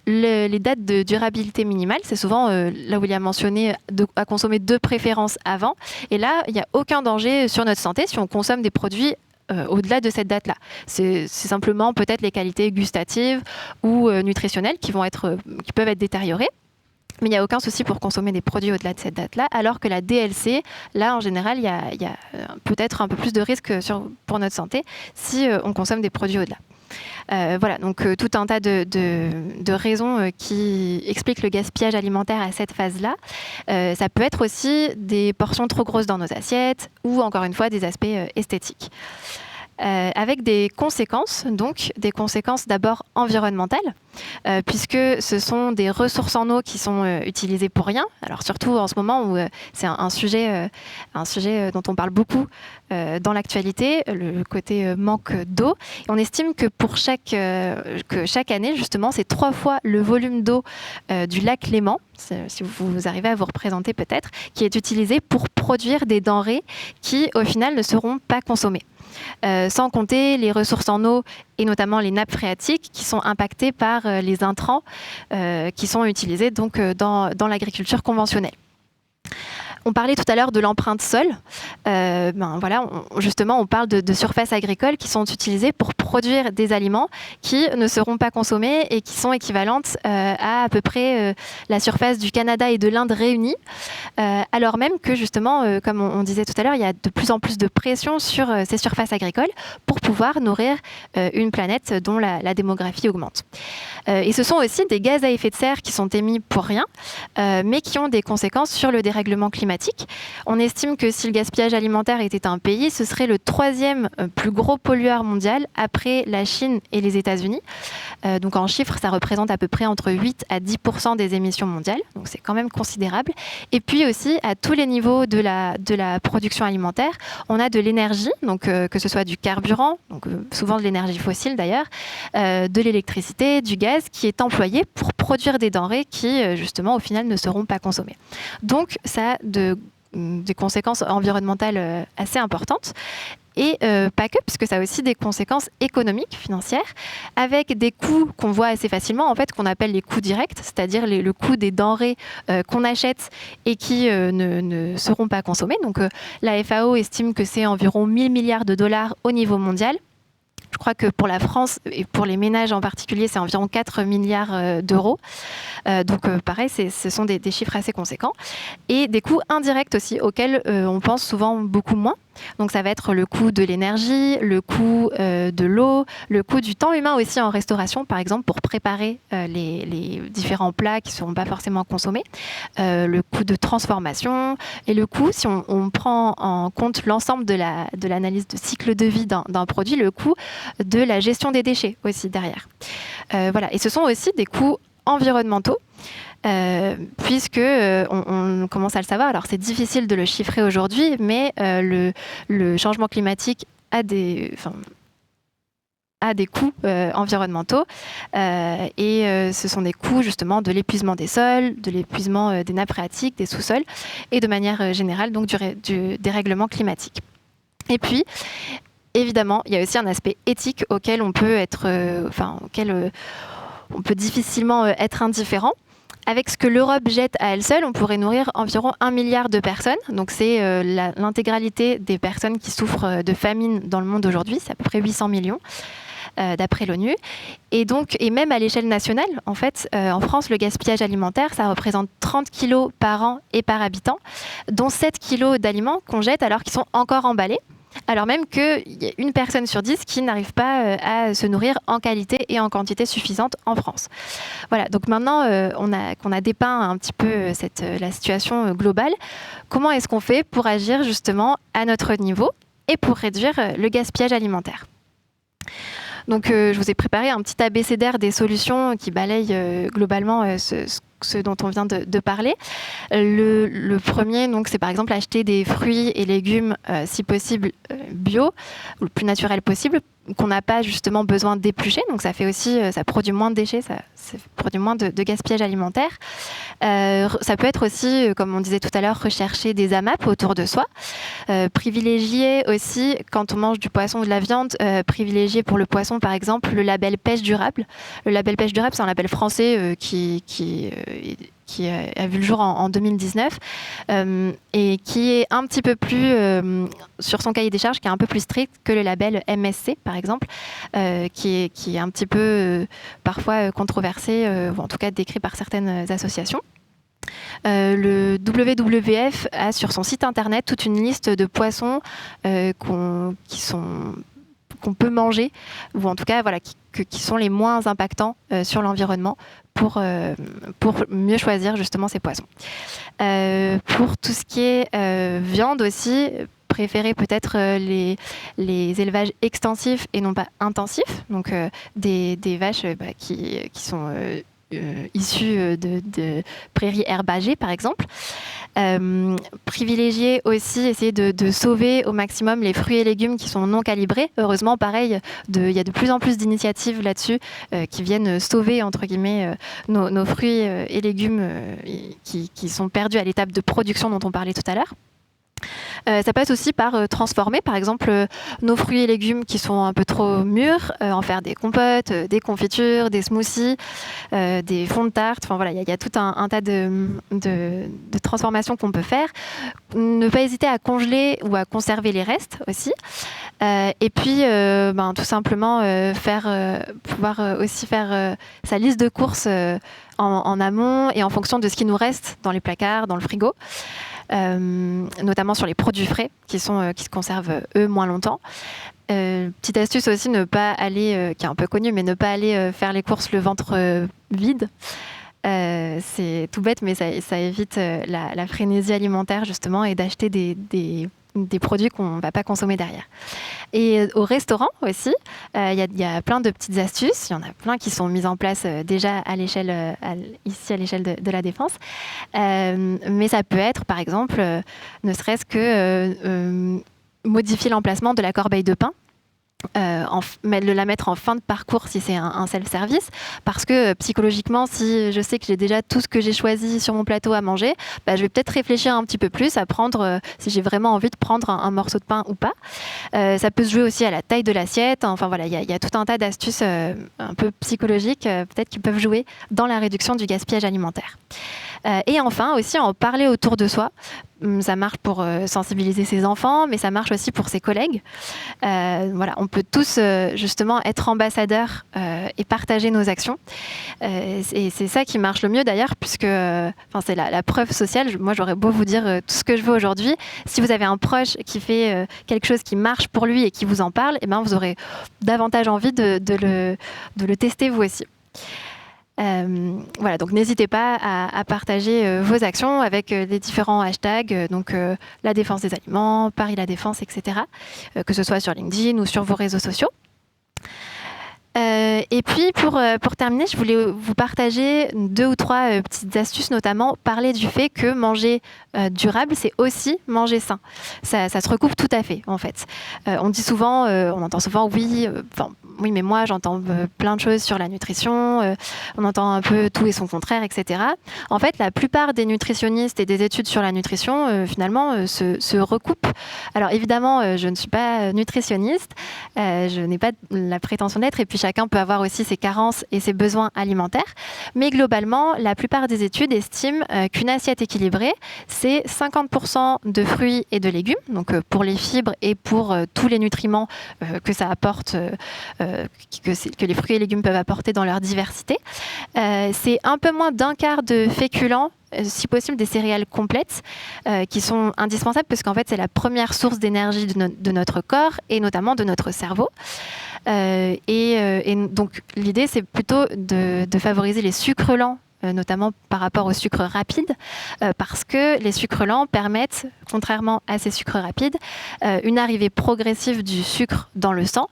C: les dates de durabilité minimale, c'est souvent là où il y a mentionné à consommer de préférence avant. Et là, il n'y a aucun danger sur notre santé si on consomme des produits au-delà de cette date-là. C'est simplement peut-être les qualités gustatives ou nutritionnelles qui peuvent être détériorées. Mais il n'y a aucun souci pour consommer des produits au-delà de cette date-là, alors que la DLC, là, en général, il y a peut-être un peu plus de risque pour notre santé si on consomme des produits au-delà. Voilà, donc tout un tas de raisons qui expliquent le gaspillage alimentaire à cette phase-là. Ça peut être aussi des portions trop grosses dans nos assiettes ou, encore une fois, des aspects esthétiques. avec des conséquences, donc des conséquences d'abord environnementales, puisque ce sont des ressources en eau qui sont utilisées pour rien. Alors surtout en ce moment où c'est un sujet dont on parle beaucoup dans l'actualité, le côté manque d'eau. Et on estime que que chaque année, justement, c'est 3 fois le volume d'eau du lac Léman, si vous arrivez à vous représenter peut-être, qui est utilisé pour produire des denrées qui, au final, ne seront pas consommées. Sans compter les ressources en eau et notamment les nappes phréatiques qui sont impactées par les intrants qui sont utilisés donc, dans l'agriculture conventionnelle. On parlait tout à l'heure de l'empreinte sol. Justement, on parle de surfaces agricoles qui sont utilisées pour produire des aliments qui ne seront pas consommés et qui sont équivalentes à peu près la surface du Canada et de l'Inde réunies, alors même que justement, comme on disait tout à l'heure, il y a de plus en plus de pression sur ces surfaces agricoles pour pouvoir nourrir une planète dont la démographie augmente. Et ce sont aussi des gaz à effet de serre qui sont émis pour rien, mais qui ont des conséquences sur le dérèglement climatique. On estime que si le gaspillage alimentaire était un pays, ce serait le 3e plus gros pollueur mondial après la Chine et les États-Unis. Donc en chiffres, ça représente à peu près entre 8 à 10% des émissions mondiales. Donc c'est quand même considérable. Et puis aussi, à tous les niveaux de la production alimentaire, on a de l'énergie, donc que ce soit du carburant, donc souvent de l'énergie fossile d'ailleurs, de l'électricité, du gaz, qui est employé pour produire des denrées qui, justement, au final, ne seront pas consommées. Donc ça a des conséquences environnementales assez importantes. Et pas que, puisque ça a aussi des conséquences économiques, financières, avec des coûts qu'on voit assez facilement, en fait, qu'on appelle les coûts directs, c'est-à-dire le coût des denrées qu'on achète et qui ne seront pas consommées. Donc la FAO estime que c'est environ 1 000 milliards de dollars au niveau mondial. Je crois que pour la France et pour les ménages en particulier, c'est environ 4 milliards d'euros. Donc pareil, ce sont des chiffres assez conséquents. Et des coûts indirects aussi, auxquels on pense souvent beaucoup moins. Donc ça va être le coût de l'énergie, le coût de l'eau, le coût du temps humain aussi en restauration, par exemple, pour préparer les différents plats qui ne seront pas forcément consommés, le coût de transformation et le coût, si on prend en compte l'ensemble de l'analyse de cycle de vie d'un produit, le coût de la gestion des déchets aussi derrière. Voilà. Et ce sont aussi des coûts environnementaux. Puisque on commence à le savoir, alors c'est difficile de le chiffrer aujourd'hui, mais le changement climatique a des coûts environnementaux et ce sont des coûts justement de l'épuisement des sols, de l'épuisement des nappes phréatiques, des sous-sols et de manière générale donc du dérèglement climatique. Et puis évidemment, il y a aussi un aspect éthique auquel on peut on peut difficilement être indifférent. Avec ce que l'Europe jette à elle seule, on pourrait nourrir environ 1 milliard de personnes. Donc c'est l'intégralité des personnes qui souffrent de famine dans le monde aujourd'hui. C'est à peu près 800 millions d'après l'ONU. Et même à l'échelle nationale, en fait, en France, le gaspillage alimentaire, ça représente 30 kilos par an et par habitant, dont 7 kilos d'aliments qu'on jette alors qu'ils sont encore emballés. Alors même qu'il y a 1 personne sur 10 qui n'arrive pas à se nourrir en qualité et en quantité suffisante en France. Voilà, donc maintenant qu'on a dépeint un petit peu la situation globale, comment est-ce qu'on fait pour agir justement à notre niveau et pour réduire le gaspillage alimentaire ? Donc je vous ai préparé un petit abécédaire des solutions qui balayent globalement ce dont on vient de parler. Le premier, donc, c'est par exemple acheter des fruits et légumes, si possible, bio, ou le plus naturel possible, qu'on n'a pas justement besoin d'éplucher. Donc ça fait aussi, ça produit moins de déchets, ça produit moins de gaspillage alimentaire. Ça peut être aussi, comme on disait tout à l'heure, rechercher des AMAP autour de soi. Privilégier aussi, quand on mange du poisson ou de la viande, privilégier pour le poisson, par exemple, le label pêche durable. Le label pêche durable, c'est un label français qui a vu le jour en 2019 et qui est un petit peu plus, sur son cahier des charges, qui est un peu plus strict que le label MSC, par exemple, qui est un petit peu parfois controversé, ou en tout cas décrit par certaines associations. Le WWF a sur son site internet toute une liste de poissons qu'on peut manger, ou en tout cas voilà, qui sont les moins impactants sur l'environnement pour mieux choisir justement ces poissons. Pour tout ce qui est viande aussi, préférer peut-être les élevages extensifs et non pas intensifs, donc des vaches qui sont issues de prairies herbagées par exemple. Privilégier aussi, essayer de sauver au maximum les fruits et légumes qui sont non calibrés. Heureusement, pareil, il y a de plus en plus d'initiatives là-dessus qui viennent sauver, entre guillemets, nos fruits et légumes qui sont perdus à l'étape de production dont on parlait tout à l'heure. Ça passe aussi par transformer, par exemple, nos fruits et légumes qui sont un peu trop mûrs, en faire des compotes, des confitures, des smoothies, des fonds de tarte. Enfin voilà, il y a tout un tas de transformations qu'on peut faire. Ne pas hésiter à congeler ou à conserver les restes aussi. Et puis, tout simplement, pouvoir aussi faire sa liste de courses en amont et en fonction de ce qui nous reste dans les placards, dans le frigo. Notamment sur les produits frais qui se conservent eux moins longtemps. Petite astuce aussi, ne pas aller, qui est un peu connue, mais ne pas aller faire les courses le ventre vide. C'est tout bête, mais ça évite la frénésie alimentaire justement et d'acheter des produits qu'on ne va pas consommer derrière. Et au restaurant aussi, il y a plein de petites astuces. Il y en a plein qui sont mises en place déjà à l'échelle, ici à l'échelle de la Défense. Mais ça peut être, par exemple, ne serait-ce que modifier l'emplacement de la corbeille de pain. La mettre en fin de parcours si c'est un self-service, parce que psychologiquement, si je sais que j'ai déjà tout ce que j'ai choisi sur mon plateau à manger, je vais peut-être réfléchir un petit peu plus à prendre, si j'ai vraiment envie de prendre un morceau de pain ou pas. Ça peut se jouer aussi à la taille de l'assiette. Enfin voilà, il y a tout un tas d'astuces un peu psychologiques peut-être qui peuvent jouer dans la réduction du gaspillage alimentaire. Et enfin aussi en parler autour de soi. Ça marche pour sensibiliser ses enfants, mais ça marche aussi pour ses collègues. Voilà, on peut tous justement être ambassadeurs et partager nos actions. Et c'est ça qui marche le mieux d'ailleurs, puisque c'est la preuve sociale. Moi, j'aurais beau vous dire tout ce que je veux aujourd'hui. Si vous avez un proche qui fait quelque chose qui marche pour lui et qui vous en parle, vous aurez davantage envie de le tester vous aussi. Voilà, donc n'hésitez pas à partager vos actions avec les différents hashtags, la défense des aliments, Paris la défense, etc. Que ce soit sur LinkedIn ou sur vos réseaux sociaux. Et puis pour terminer, je voulais vous partager 2 ou 3 petites astuces, notamment parler du fait que manger durable, c'est aussi manger sain. Ça se recoupe tout à fait en fait. On entend souvent oui, mais moi j'entends plein de choses sur la nutrition, on entend un peu tout et son contraire, etc. En fait, la plupart des nutritionnistes et des études sur la nutrition finalement se recoupent. Alors évidemment, je ne suis pas nutritionniste, je n'ai pas la prétention d'être, et puis chacun peut avoir aussi ses carences et ses besoins alimentaires. Mais globalement, la plupart des études estiment qu'une assiette équilibrée, c'est 50% de fruits et de légumes, donc pour les fibres et pour tous les nutriments que ça apporte, que les fruits et légumes peuvent apporter dans leur diversité. C'est un peu moins d'un quart de féculents, si possible des céréales complètes qui sont indispensables parce qu'en fait c'est la première source d'énergie de notre corps et notamment de notre cerveau. Et donc l'idée c'est plutôt de favoriser les sucres lents, notamment par rapport aux sucres rapides, parce que les sucres lents permettent, contrairement à ces sucres rapides, une arrivée progressive du sucre dans le sang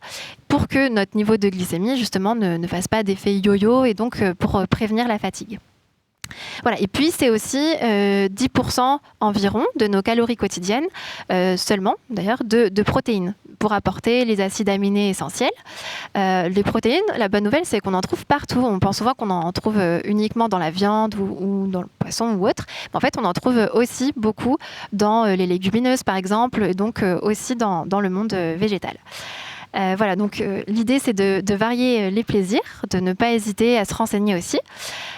C: pour que notre niveau de glycémie justement ne fasse pas d'effet yo-yo et donc pour prévenir la fatigue. Voilà. Et puis c'est aussi 10% environ de nos calories quotidiennes, seulement d'ailleurs, de protéines pour apporter les acides aminés essentiels. Les protéines, la bonne nouvelle, c'est qu'on en trouve partout. On pense souvent qu'on en trouve uniquement dans la viande ou dans le poisson ou autre. Mais en fait, on en trouve aussi beaucoup dans les légumineuses, par exemple, et donc aussi dans le monde végétal. Voilà, donc l'idée c'est de varier les plaisirs, de ne pas hésiter à se renseigner aussi.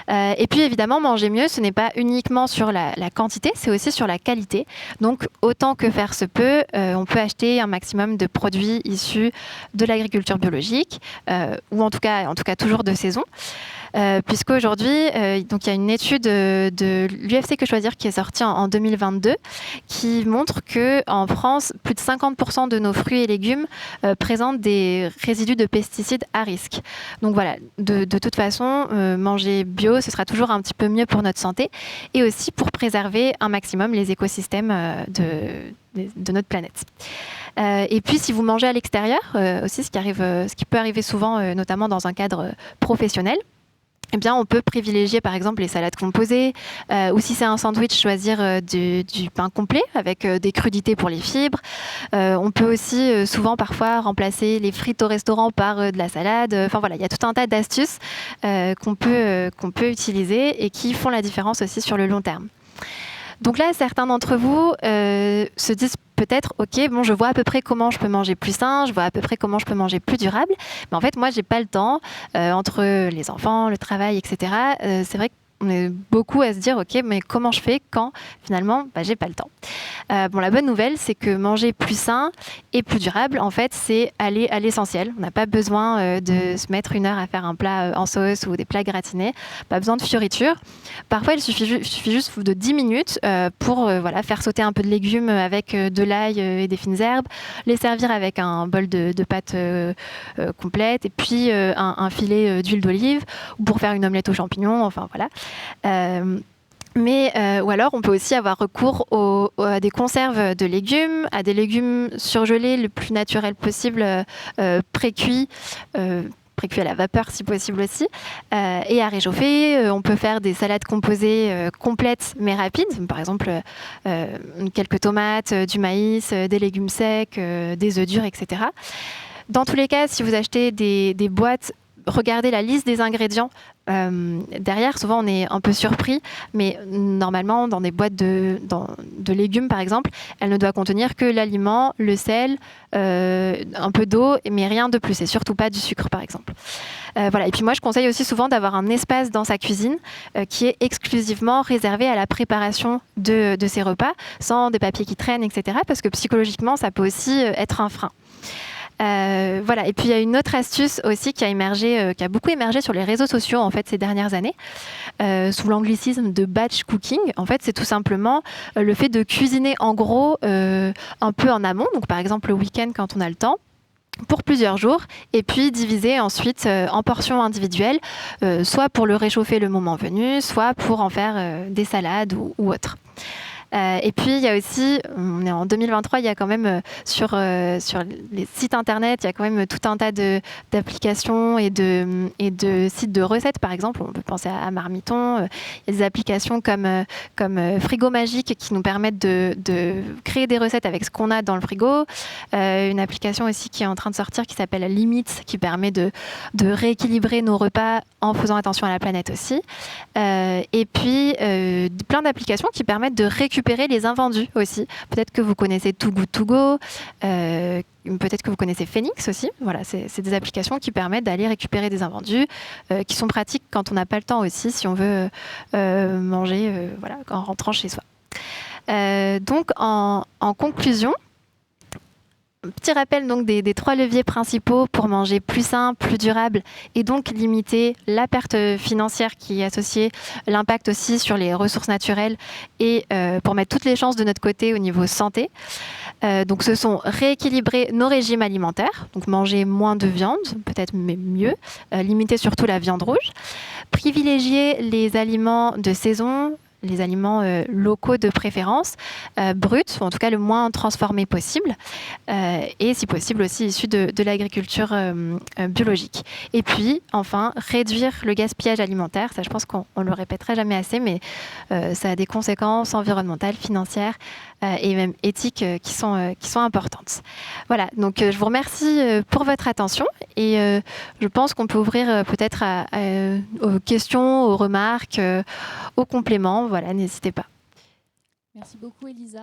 C: Et puis évidemment, manger mieux, ce n'est pas uniquement sur la quantité, c'est aussi sur la qualité. Donc autant que faire se peut, on peut acheter un maximum de produits issus de l'agriculture biologique, ou en tout cas toujours de saison. puisqu'aujourd'hui, donc il y a une étude de l'UFC Que Choisir qui est sortie en 2022 qui montre qu'en France, plus de 50% de nos fruits et légumes présentent des résidus de pesticides à risque. Donc voilà, de toute façon, manger bio, ce sera toujours un petit peu mieux pour notre santé et aussi pour préserver un maximum les écosystèmes de notre planète. Et puis, si vous mangez à l'extérieur, aussi, ce qui peut arriver souvent, notamment dans un cadre professionnel, eh bien, on peut privilégier par exemple les salades composées ou si c'est un sandwich, choisir du pain complet avec des crudités pour les fibres. On peut aussi souvent parfois remplacer les frites au restaurant par de la salade. Enfin voilà, il y a tout un tas d'astuces qu'on peut utiliser et qui font la différence aussi sur le long terme. Donc là, certains d'entre vous se disent peut-être, ok, bon, je vois à peu près comment je peux manger plus sain, je vois à peu près comment je peux manger plus durable, mais en fait, moi, j'ai pas le temps entre les enfants, le travail, etc. C'est vrai qu'on est beaucoup à se dire, ok, mais comment je fais quand finalement, j'ai pas le temps. Bon, la bonne nouvelle, c'est que manger plus sain et plus durable, en fait, c'est aller à l'essentiel. On n'a pas besoin de se mettre 1 heure à faire un plat en sauce ou des plats gratinés. Pas besoin de fioritures. Parfois, il suffit juste de 10 minutes pour faire sauter un peu de légumes avec de l'ail et des fines herbes, les servir avec un bol de pâte complète et puis un filet d'huile d'olive ou pour faire une omelette aux champignons. Enfin, voilà. Ou alors, on peut aussi avoir recours à des conserves de légumes, à des légumes surgelés le plus naturel possible, pré-cuits à la vapeur si possible aussi, et à réchauffer. On peut faire des salades composées complètes mais rapides, par exemple quelques tomates, du maïs, des légumes secs, des œufs durs, etc. Dans tous les cas, si vous achetez des boîtes, regardez la liste des ingrédients. Derrière, souvent, on est un peu surpris, mais normalement, dans des boîtes de légumes, par exemple, elle ne doit contenir que l'aliment, le sel, un peu d'eau, mais rien de plus, et surtout pas du sucre, par exemple. Voilà. Et puis moi, je conseille aussi souvent d'avoir un espace dans sa cuisine qui est exclusivement réservé à la préparation de ces repas, sans des papiers qui traînent, etc., parce que psychologiquement, ça peut aussi être un frein. Voilà. Et puis il y a une autre astuce aussi qui a beaucoup émergé sur les réseaux sociaux en fait ces dernières années, sous l'anglicisme de batch cooking. En fait, c'est tout simplement le fait de cuisiner en gros un peu en amont. Donc par exemple le week-end quand on a le temps, pour plusieurs jours, et puis diviser ensuite en portions individuelles, soit pour le réchauffer le moment venu, soit pour en faire des salades ou autre. Et puis, il y a aussi, on est en 2023, il y a quand même sur les sites internet, il y a quand même tout un tas d'applications et de sites de recettes, par exemple. On peut penser à Marmiton. Il y a des applications comme Frigo Magique qui nous permettent de créer des recettes avec ce qu'on a dans le frigo. Une application aussi qui est en train de sortir qui s'appelle Limite, qui permet de rééquilibrer nos repas en faisant attention à la planète aussi. Et puis, plein d'applications qui permettent de récupérer les invendus aussi. Peut-être que vous connaissez Too Good To Go, peut-être que vous connaissez Phoenix aussi. Voilà, c'est des applications qui permettent d'aller récupérer des invendus, qui sont pratiques quand on n'a pas le temps aussi, si on veut manger en rentrant chez soi. Donc, en conclusion, petit rappel donc des 3 leviers principaux pour manger plus sain, plus durable et donc limiter la perte financière qui est associée, l'impact aussi sur les ressources naturelles et pour mettre toutes les chances de notre côté au niveau santé. Donc ce sont rééquilibrer nos régimes alimentaires, donc manger moins de viande, peut-être mais mieux, limiter surtout la viande rouge, privilégier les aliments de saison, les aliments locaux de préférence, bruts, ou en tout cas le moins transformés possible, et si possible aussi issus de l'agriculture biologique. Et puis, enfin, réduire le gaspillage alimentaire. Ça, je pense qu'on ne le répétera jamais assez, mais ça a des conséquences environnementales, financières et même éthiques qui sont importantes. Voilà, donc je vous remercie pour votre attention et je pense qu'on peut ouvrir peut-être aux questions, aux remarques, aux compléments. Voilà, n'hésitez pas.
A: Merci beaucoup, Elisa.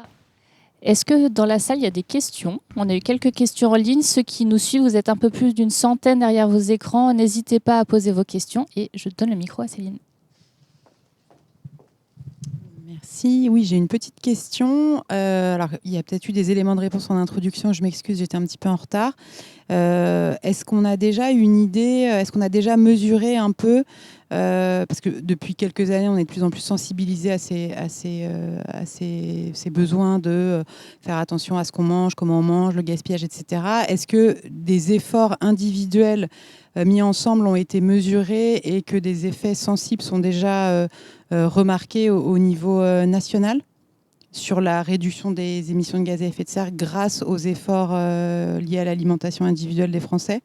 A: Est-ce que dans la salle, il y a des questions? On a eu quelques questions en ligne. Ceux qui nous suivent, vous êtes un peu plus d'une centaine derrière vos écrans. N'hésitez pas à poser vos questions. Et je donne le micro à Céline.
D: Merci. Oui, j'ai une petite question. Alors, il y a peut-être eu des éléments de réponse en introduction. Je m'excuse, j'étais un petit peu en retard. Est-ce qu'on a déjà une idée, est-ce qu'on a déjà mesuré un peu, parce que depuis quelques années, on est de plus en plus sensibilisé à ces besoins de faire attention à ce qu'on mange, comment on mange, le gaspillage, etc. Est-ce que des efforts individuels mis ensemble ont été mesurés et que des effets sensibles sont déjà remarqués au niveau national sur la réduction des émissions de gaz à effet de serre grâce aux efforts liés à l'alimentation individuelle des Français?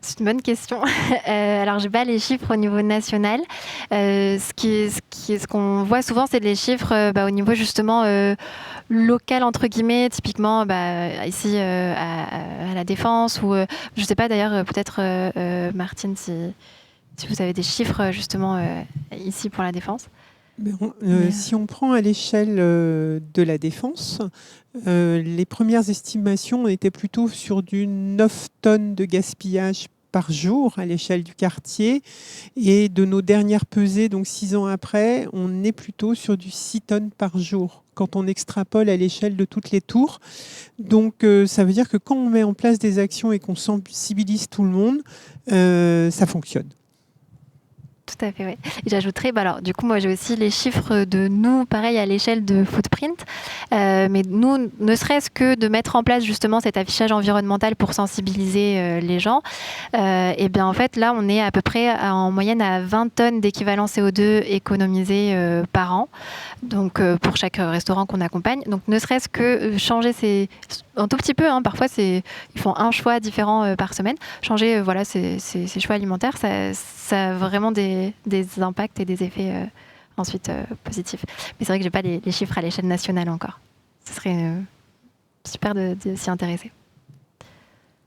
C: C'est une bonne question. Alors, je n'ai pas les chiffres au niveau national. Ce qu'on voit souvent, c'est les chiffres au niveau justement local, entre guillemets, typiquement ici à La Défense, ou je ne sais pas d'ailleurs, peut-être Martine, si vous avez des chiffres justement ici pour La Défense.
B: Si on prend à l'échelle de La Défense, les premières estimations étaient plutôt sur du 9 tonnes de gaspillage par jour à l'échelle du quartier. Et de nos dernières pesées, donc 6 ans après, on est plutôt sur du 6 tonnes par jour quand on extrapole à l'échelle de toutes les tours. Donc ça veut dire que quand on met en place des actions et qu'on sensibilise tout le monde, ça fonctionne.
C: Tout à fait, oui. Et j'ajouterais, alors, du coup, moi, j'ai aussi les chiffres de nous, pareil, à l'échelle de Footprint. Mais nous, ne serait-ce que de mettre en place justement cet affichage environnemental pour sensibiliser les gens, et bien en fait, là, on est à peu près en moyenne à 20 tonnes d'équivalent CO2 économisés par an. Donc, pour chaque restaurant qu'on accompagne. Donc, ne serait-ce que changer un tout petit peu, hein, parfois, ils font un choix différent par semaine. Changer ces choix alimentaires, ça a vraiment des impacts et des effets ensuite positifs. Mais c'est vrai que je n'ai pas les chiffres à l'échelle nationale encore. Ce serait super de s'y intéresser.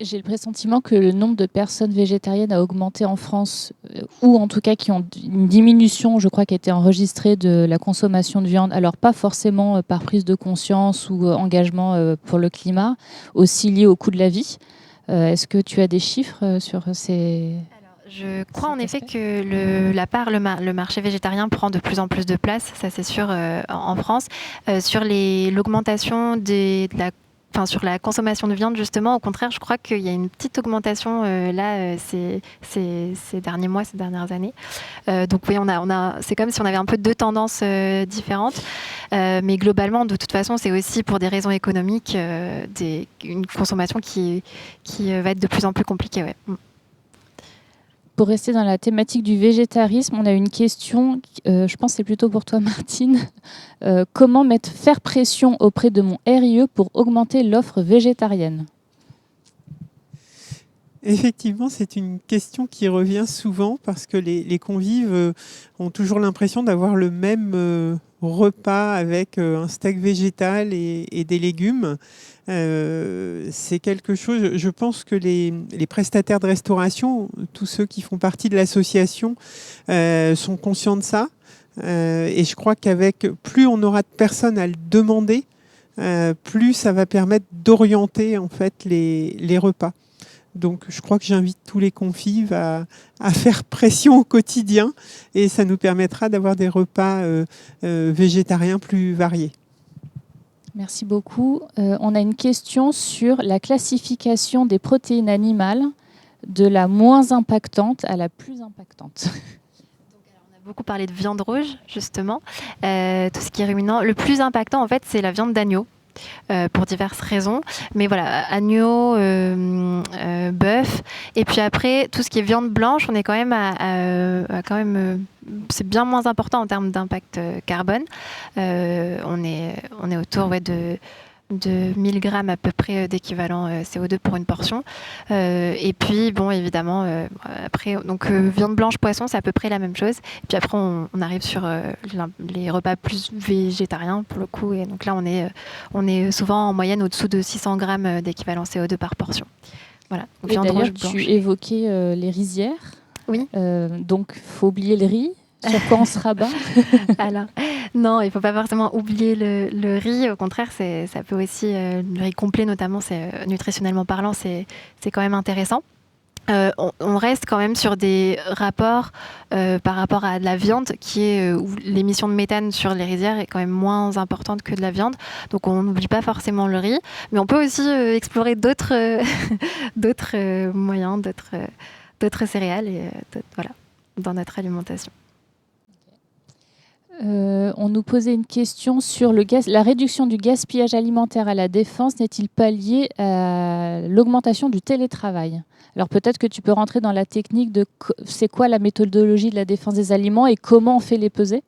A: J'ai le pressentiment que le nombre de personnes végétariennes a augmenté en France, ou en tout cas qui ont une diminution, je crois, qui a été enregistrée de la consommation de viande. Alors pas forcément par prise de conscience ou engagement pour le climat, aussi lié au coût de la vie. Est-ce que tu as des chiffres sur ces...
C: Je crois en effet que le marché végétarien prend de plus en plus de place, ça c'est sûr, en France. Sur l'augmentation sur la consommation de viande, justement, au contraire, je crois qu'il y a une petite augmentation ces derniers mois, ces dernières années. Donc oui, c'est comme si on avait un peu deux tendances différentes. Mais globalement, de toute façon, c'est aussi pour des raisons économiques, une consommation qui va être de plus en plus compliquée. Ouais.
A: Pour rester dans la thématique du végétarisme, on a une question, je pense que c'est plutôt pour toi Martine. Comment faire pression auprès de mon RIE pour augmenter l'offre végétarienne ?
B: Effectivement, c'est une question qui revient souvent parce que les convives ont toujours l'impression d'avoir le même repas avec un steak végétal et des légumes. C'est quelque chose, je pense que les prestataires de restauration, tous ceux qui font partie de l'association, sont conscients de ça. Et je crois qu'avec plus on aura de personnes à le demander, plus ça va permettre d'orienter en fait les repas. Donc je crois que j'invite tous les convives à faire pression au quotidien et ça nous permettra d'avoir des repas végétariens plus variés.
A: Merci beaucoup. On a une question sur la classification des protéines animales de la moins impactante à la plus impactante.
C: On a beaucoup parlé de viande rouge, justement. Tout ce qui est ruminant. Le plus impactant, en fait, c'est la viande d'agneau. Pour diverses raisons, mais voilà, agneau, bœuf, et puis après tout ce qui est viande blanche, on est quand même c'est bien moins important en termes d'impact carbone. On est autour de 1000 grammes à peu près d'équivalent CO2 pour une portion. Et puis, bon, évidemment, après, donc viande blanche, poisson, c'est à peu près la même chose. Et puis après, on arrive sur les repas plus végétariens, pour le coup. Et donc là, on est souvent en moyenne au-dessous de 600 grammes d'équivalent CO2 par portion. Voilà. Donc,
A: et d'ailleurs, tu évoquais les rizières.
C: Oui.
A: Donc, il faut oublier le riz. Sur quoi on se rabat?
C: Alors, non, il ne faut pas forcément oublier le riz. Au contraire, ça peut aussi, le riz complet notamment, nutritionnellement parlant, c'est quand même intéressant. On reste quand même sur des rapports par rapport à de la viande où l'émission de méthane sur les rizières est quand même moins importante que de la viande. Donc on n'oublie pas forcément le riz. Mais on peut aussi explorer d'autres moyens, d'autres céréales voilà, dans notre alimentation.
A: On nous posait une question sur la réduction du gaspillage alimentaire à la Défense n'est-il pas lié à l'augmentation du télétravail ? Alors peut-être que tu peux rentrer dans la technique de c'est quoi la méthodologie de la défense des aliments et comment on fait les pesées ?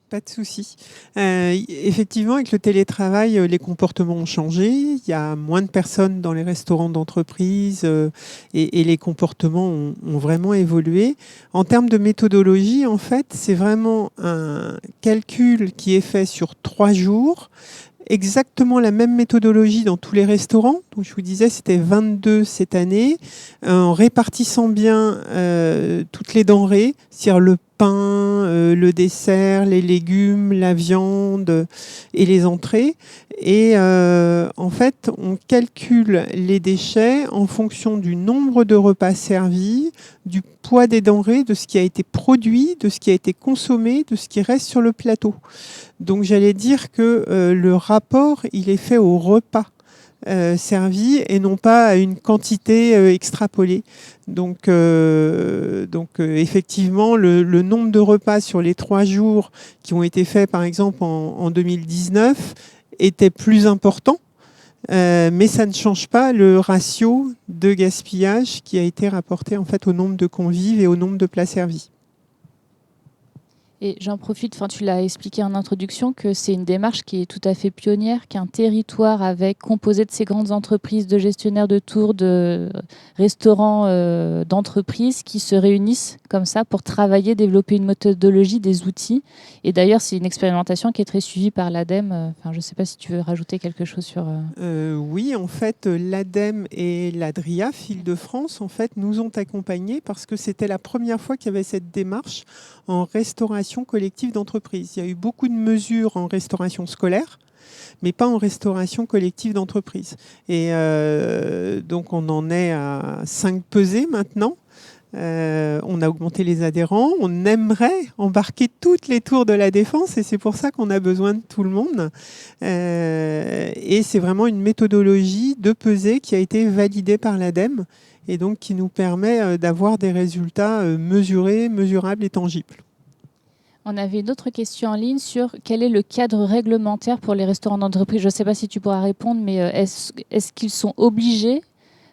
B: Pas de souci. Effectivement, avec le télétravail, les comportements ont changé. Il y a moins de personnes dans les restaurants d'entreprise et les comportements ont vraiment évolué. En termes de méthodologie, en fait, c'est vraiment un calcul qui est fait sur 3 jours. Exactement la même méthodologie dans tous les restaurants. Donc, je vous disais, c'était 22 cette année, en répartissant bien toutes les denrées, c'est-à-dire le pain, le dessert, les légumes, la viande et les entrées. Et en fait, on calcule les déchets en fonction du nombre de repas servis, du poids des denrées, de ce qui a été produit, de ce qui a été consommé, de ce qui reste sur le plateau. Donc j'allais dire que le rapport, il est fait au repas servi et non pas à une quantité extrapolée. Donc effectivement, le nombre de repas sur les 3 jours qui ont été faits, par exemple, en 2019, était plus important. Mais ça ne change pas le ratio de gaspillage qui a été rapporté en fait au nombre de convives et au nombre de plats servis.
A: Et j'en profite, tu l'as expliqué en introduction, que c'est une démarche qui est tout à fait pionnière, qu'un territoire composé de ces grandes entreprises, de gestionnaires de tours, de restaurants, d'entreprises qui se réunissent comme ça pour travailler, développer une méthodologie, des outils. Et d'ailleurs, c'est une expérimentation qui est très suivie par l'ADEME. Je ne sais pas si tu veux rajouter quelque chose sur...
B: Oui, en fait, l'ADEME et l'ADRIA, Île-de-France, en fait, nous ont accompagnés parce que c'était la première fois qu'il y avait cette démarche en restauration collective d'entreprise. Il y a eu beaucoup de mesures en restauration scolaire, mais pas en restauration collective d'entreprise. Et donc, on en est à 5 pesées maintenant. On a augmenté les adhérents. On aimerait embarquer toutes les tours de la Défense et c'est pour ça qu'on a besoin de tout le monde. Et c'est vraiment une méthodologie de pesée qui a été validée par l'ADEME et donc qui nous permet d'avoir des résultats mesurés, mesurables et tangibles.
A: On avait une autre question en ligne sur quel est le cadre réglementaire pour les restaurants d'entreprise. Je ne sais pas si tu pourras répondre, mais est-ce qu'ils sont obligés,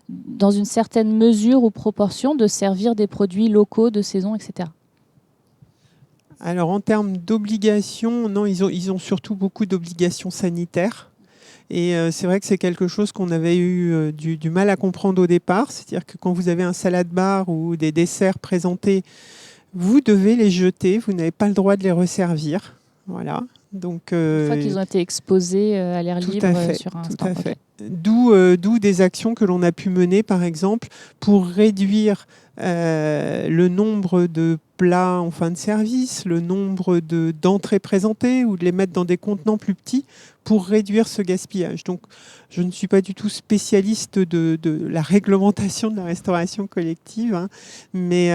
A: dans une certaine mesure ou proportion, de servir des produits locaux, de saison, etc.
B: Alors en termes d'obligations, non, ils ont surtout beaucoup d'obligations sanitaires. Et c'est vrai que c'est quelque chose qu'on avait eu du mal à comprendre au départ. C'est-à-dire que quand vous avez un salad bar ou des desserts présentés, vous devez les jeter, vous n'avez pas le droit de les resservir. Voilà. Donc,
A: une fois qu'ils ont été exposés à l'air libre sur un stand.
B: Tout à fait. D'où des actions que l'on a pu mener, par exemple, pour réduire le nombre de plats en fin de service, le nombre d'entrées présentées ou de les mettre dans des contenants plus petits pour réduire ce gaspillage. Donc, je ne suis pas du tout spécialiste de la réglementation de la restauration collective, hein, mais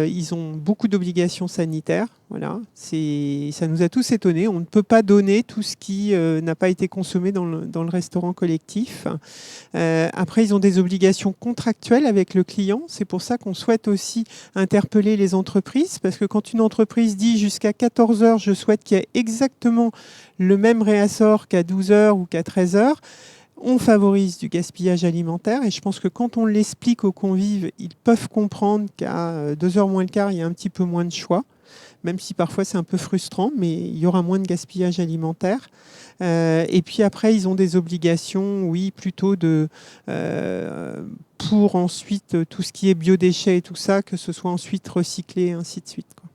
B: ils ont beaucoup d'obligations sanitaires. Voilà, ça nous a tous étonnés. On ne peut pas donner tout ce qui n'a pas été consommé dans le restaurant collectif. Après, ils ont des obligations contractuelles avec le client. C'est pour ça qu'on souhaite aussi interpeller les entreprises, parce que quand une entreprise dit jusqu'à 14 heures, je souhaite qu'il y ait exactement le même réassort qu'à 12 heures ou qu'à 13 heures, on favorise du gaspillage alimentaire. Et je pense que quand on l'explique aux convives, ils peuvent comprendre qu'à 2h moins le quart, il y a un petit peu moins de choix, même si parfois c'est un peu frustrant, mais il y aura moins de gaspillage alimentaire. Et puis après, ils ont des obligations, oui, plutôt pour ensuite tout ce qui est biodéchets et tout ça, que ce soit ensuite recyclé et ainsi de suite, quoi.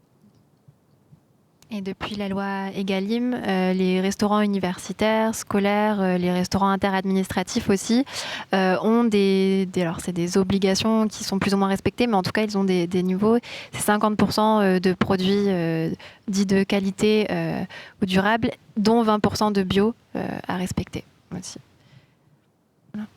C: Et depuis la loi Egalim, les restaurants universitaires, scolaires, les restaurants interadministratifs aussi ont alors c'est des obligations qui sont plus ou moins respectées, mais en tout cas ils ont des niveaux. C'est 50% de produits dits de qualité ou durables, dont 20% de bio à respecter aussi. Voilà.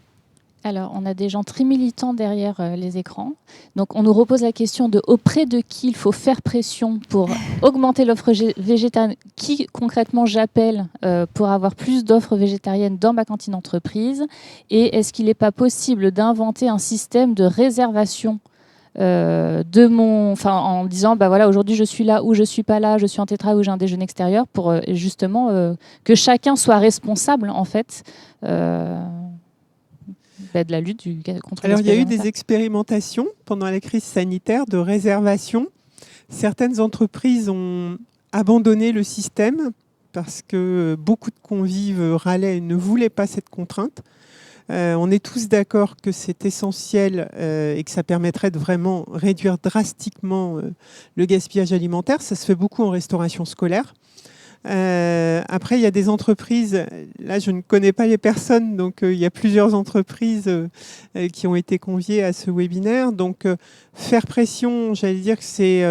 A: Alors, on a des gens très militants derrière les écrans. Donc, on nous repose la question de auprès de qui il faut faire pression pour augmenter l'offre végétarienne. Qui, concrètement, j'appelle pour avoir plus d'offres végétariennes dans ma cantine d'entreprise? Et est-ce qu'il n'est pas possible d'inventer un système de réservation en disant bah voilà, aujourd'hui je suis là ou je suis pas là, je suis en tétra ou j'ai un déjeuner extérieur, pour justement que chacun soit responsable en fait de la lutte contre le
B: Alors, il y a eu
A: gaspillage
B: des expérimentations pendant la crise sanitaire de réservation. Certaines entreprises ont abandonné le système parce que beaucoup de convives râlaient et ne voulaient pas cette contrainte. On est tous d'accord que c'est essentiel et que ça permettrait de vraiment réduire drastiquement le gaspillage alimentaire. Ça se fait beaucoup en restauration scolaire. Après, il y a des entreprises, là je ne connais pas les personnes, donc il y a plusieurs entreprises qui ont été conviées à ce webinaire. Donc faire pression, j'allais dire que c'est...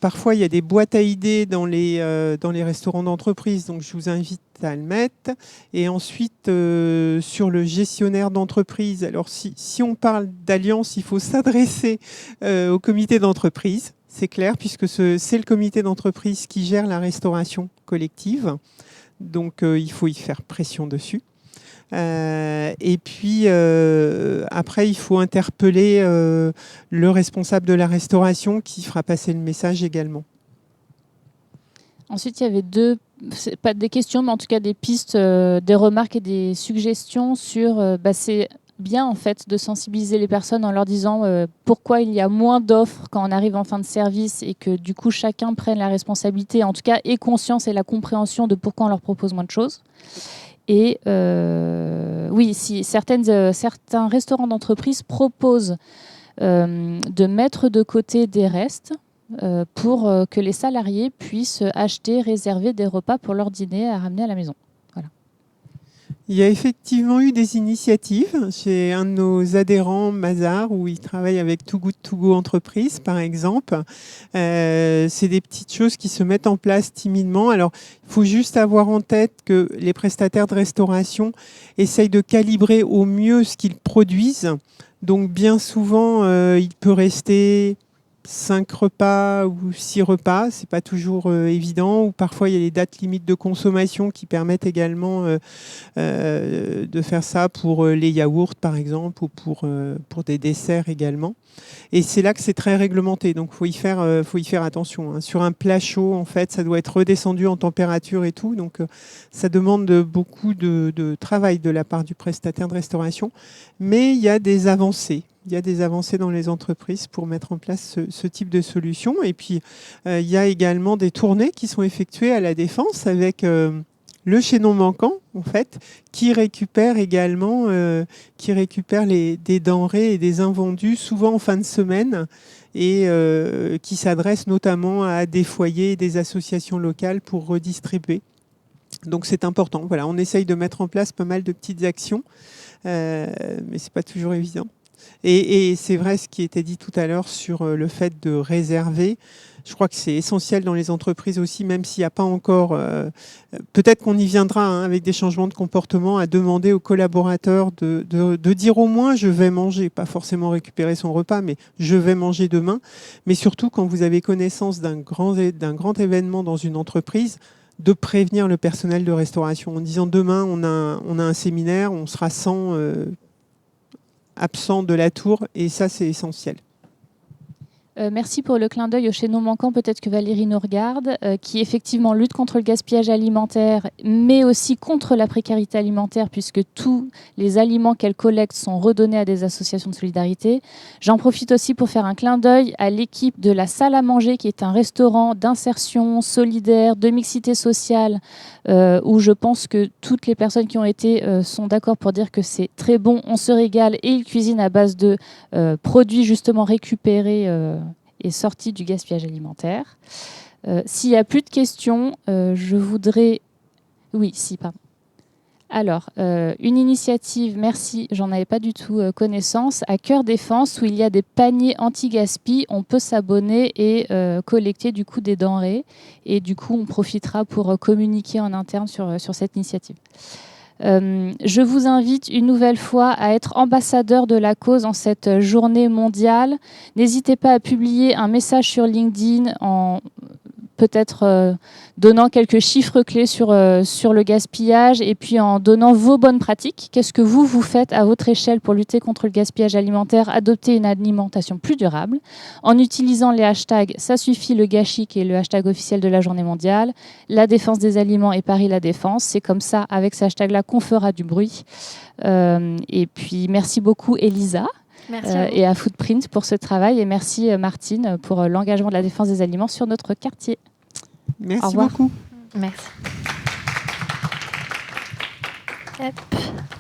B: parfois, il y a des boîtes à idées dans les restaurants d'entreprise, donc je vous invite à le mettre. Et ensuite, sur le gestionnaire d'entreprise, alors si on parle d'alliance, il faut s'adresser au comité d'entreprise. C'est clair, puisque c'est le comité d'entreprise qui gère la restauration collective. Donc, il faut y faire pression dessus. Et puis, après, il faut interpeller le responsable de la restauration qui fera passer le message également.
A: Ensuite, il y avait pas des questions, mais en tout cas des pistes, des remarques et des suggestions sur c'est bien en fait de sensibiliser les personnes en leur disant pourquoi il y a moins d'offres quand on arrive en fin de service et que du coup chacun prenne la responsabilité, en tout cas ait conscience et la compréhension de pourquoi on leur propose moins de choses. Et oui, si certains restaurants d'entreprise proposent de mettre de côté des restes pour que les salariés puissent acheter, réserver des repas pour leur dîner à ramener à la maison. Voilà.
B: Il y a effectivement eu des initiatives chez un de nos adhérents, Mazar, où il travaille avec Too Good To Go Entreprise, par exemple. C'est des petites choses qui se mettent en place timidement. Alors, il faut juste avoir en tête que les prestataires de restauration essayent de calibrer au mieux ce qu'ils produisent. Donc, bien souvent, il peut rester 5 repas ou 6 repas, c'est pas toujours évident, ou parfois il y a les dates limites de consommation qui permettent également de faire ça pour les yaourts par exemple, ou pour des desserts également. Et c'est là que c'est très réglementé, donc faut y faire attention. Hein. Sur un plat chaud, en fait, ça doit être redescendu en température et tout, donc ça demande beaucoup de travail de la part du prestataire de restauration, mais il y a des avancées. Il y a des avancées dans les entreprises pour mettre en place ce type de solution. Et puis, il y a également des tournées qui sont effectuées à la Défense avec le chaînon manquant, en fait, qui récupère également des denrées et des invendus, souvent en fin de semaine, et qui s'adresse notamment à des foyers et des associations locales pour redistribuer. Donc, c'est important. Voilà, on essaye de mettre en place pas mal de petites actions, mais c'est pas toujours évident. Et c'est vrai ce qui était dit tout à l'heure sur le fait de réserver. Je crois que c'est essentiel dans les entreprises aussi, même s'il n'y a pas encore... peut-être qu'on y viendra hein, avec des changements de comportement, à demander aux collaborateurs de dire au moins je vais manger, pas forcément récupérer son repas, mais je vais manger demain. Mais surtout quand vous avez connaissance d'un grand événement dans une entreprise, de prévenir le personnel de restauration en disant demain on a un séminaire, on sera 100... absent de la tour, et ça c'est essentiel.
A: Merci pour le clin d'œil au chaînon manquant, peut-être que Valérie nous regarde, qui effectivement lutte contre le gaspillage alimentaire, mais aussi contre la précarité alimentaire, puisque tous les aliments qu'elle collecte sont redonnés à des associations de solidarité. J'en profite aussi pour faire un clin d'œil à l'équipe de la Salle à Manger, qui est un restaurant d'insertion solidaire, de mixité sociale, où je pense que toutes les personnes qui ont été sont d'accord pour dire que c'est très bon, on se régale, et ils cuisinent à base de produits justement récupérés et sortis du gaspillage alimentaire. S'il n'y a plus de questions, je voudrais... Oui, si, pardon. Alors, une initiative, merci, j'en avais pas du tout connaissance, à Cœur Défense, où il y a des paniers anti-gaspi. On peut s'abonner et collecter du coup des denrées. Et du coup, on profitera pour communiquer en interne sur cette initiative. Je vous invite une nouvelle fois à être ambassadeur de la cause en cette journée mondiale. N'hésitez pas à publier un message sur LinkedIn en peut-être donnant quelques chiffres clés sur le gaspillage et puis en donnant vos bonnes pratiques. Qu'est-ce que vous faites à votre échelle pour lutter contre le gaspillage alimentaire, adopter une alimentation plus durable, en utilisant les hashtags « Ça suffit le gâchis » qui est le hashtag officiel de la journée mondiale, la défense des aliments et Paris la défense. C'est comme ça, avec ces hashtags-là, qu'on fera du bruit. Et puis, merci beaucoup Elisa. Et à Footprint pour ce travail. Et merci Martine pour l'engagement de la défense des aliments sur notre quartier.
B: Merci beaucoup.
C: Merci. Hop.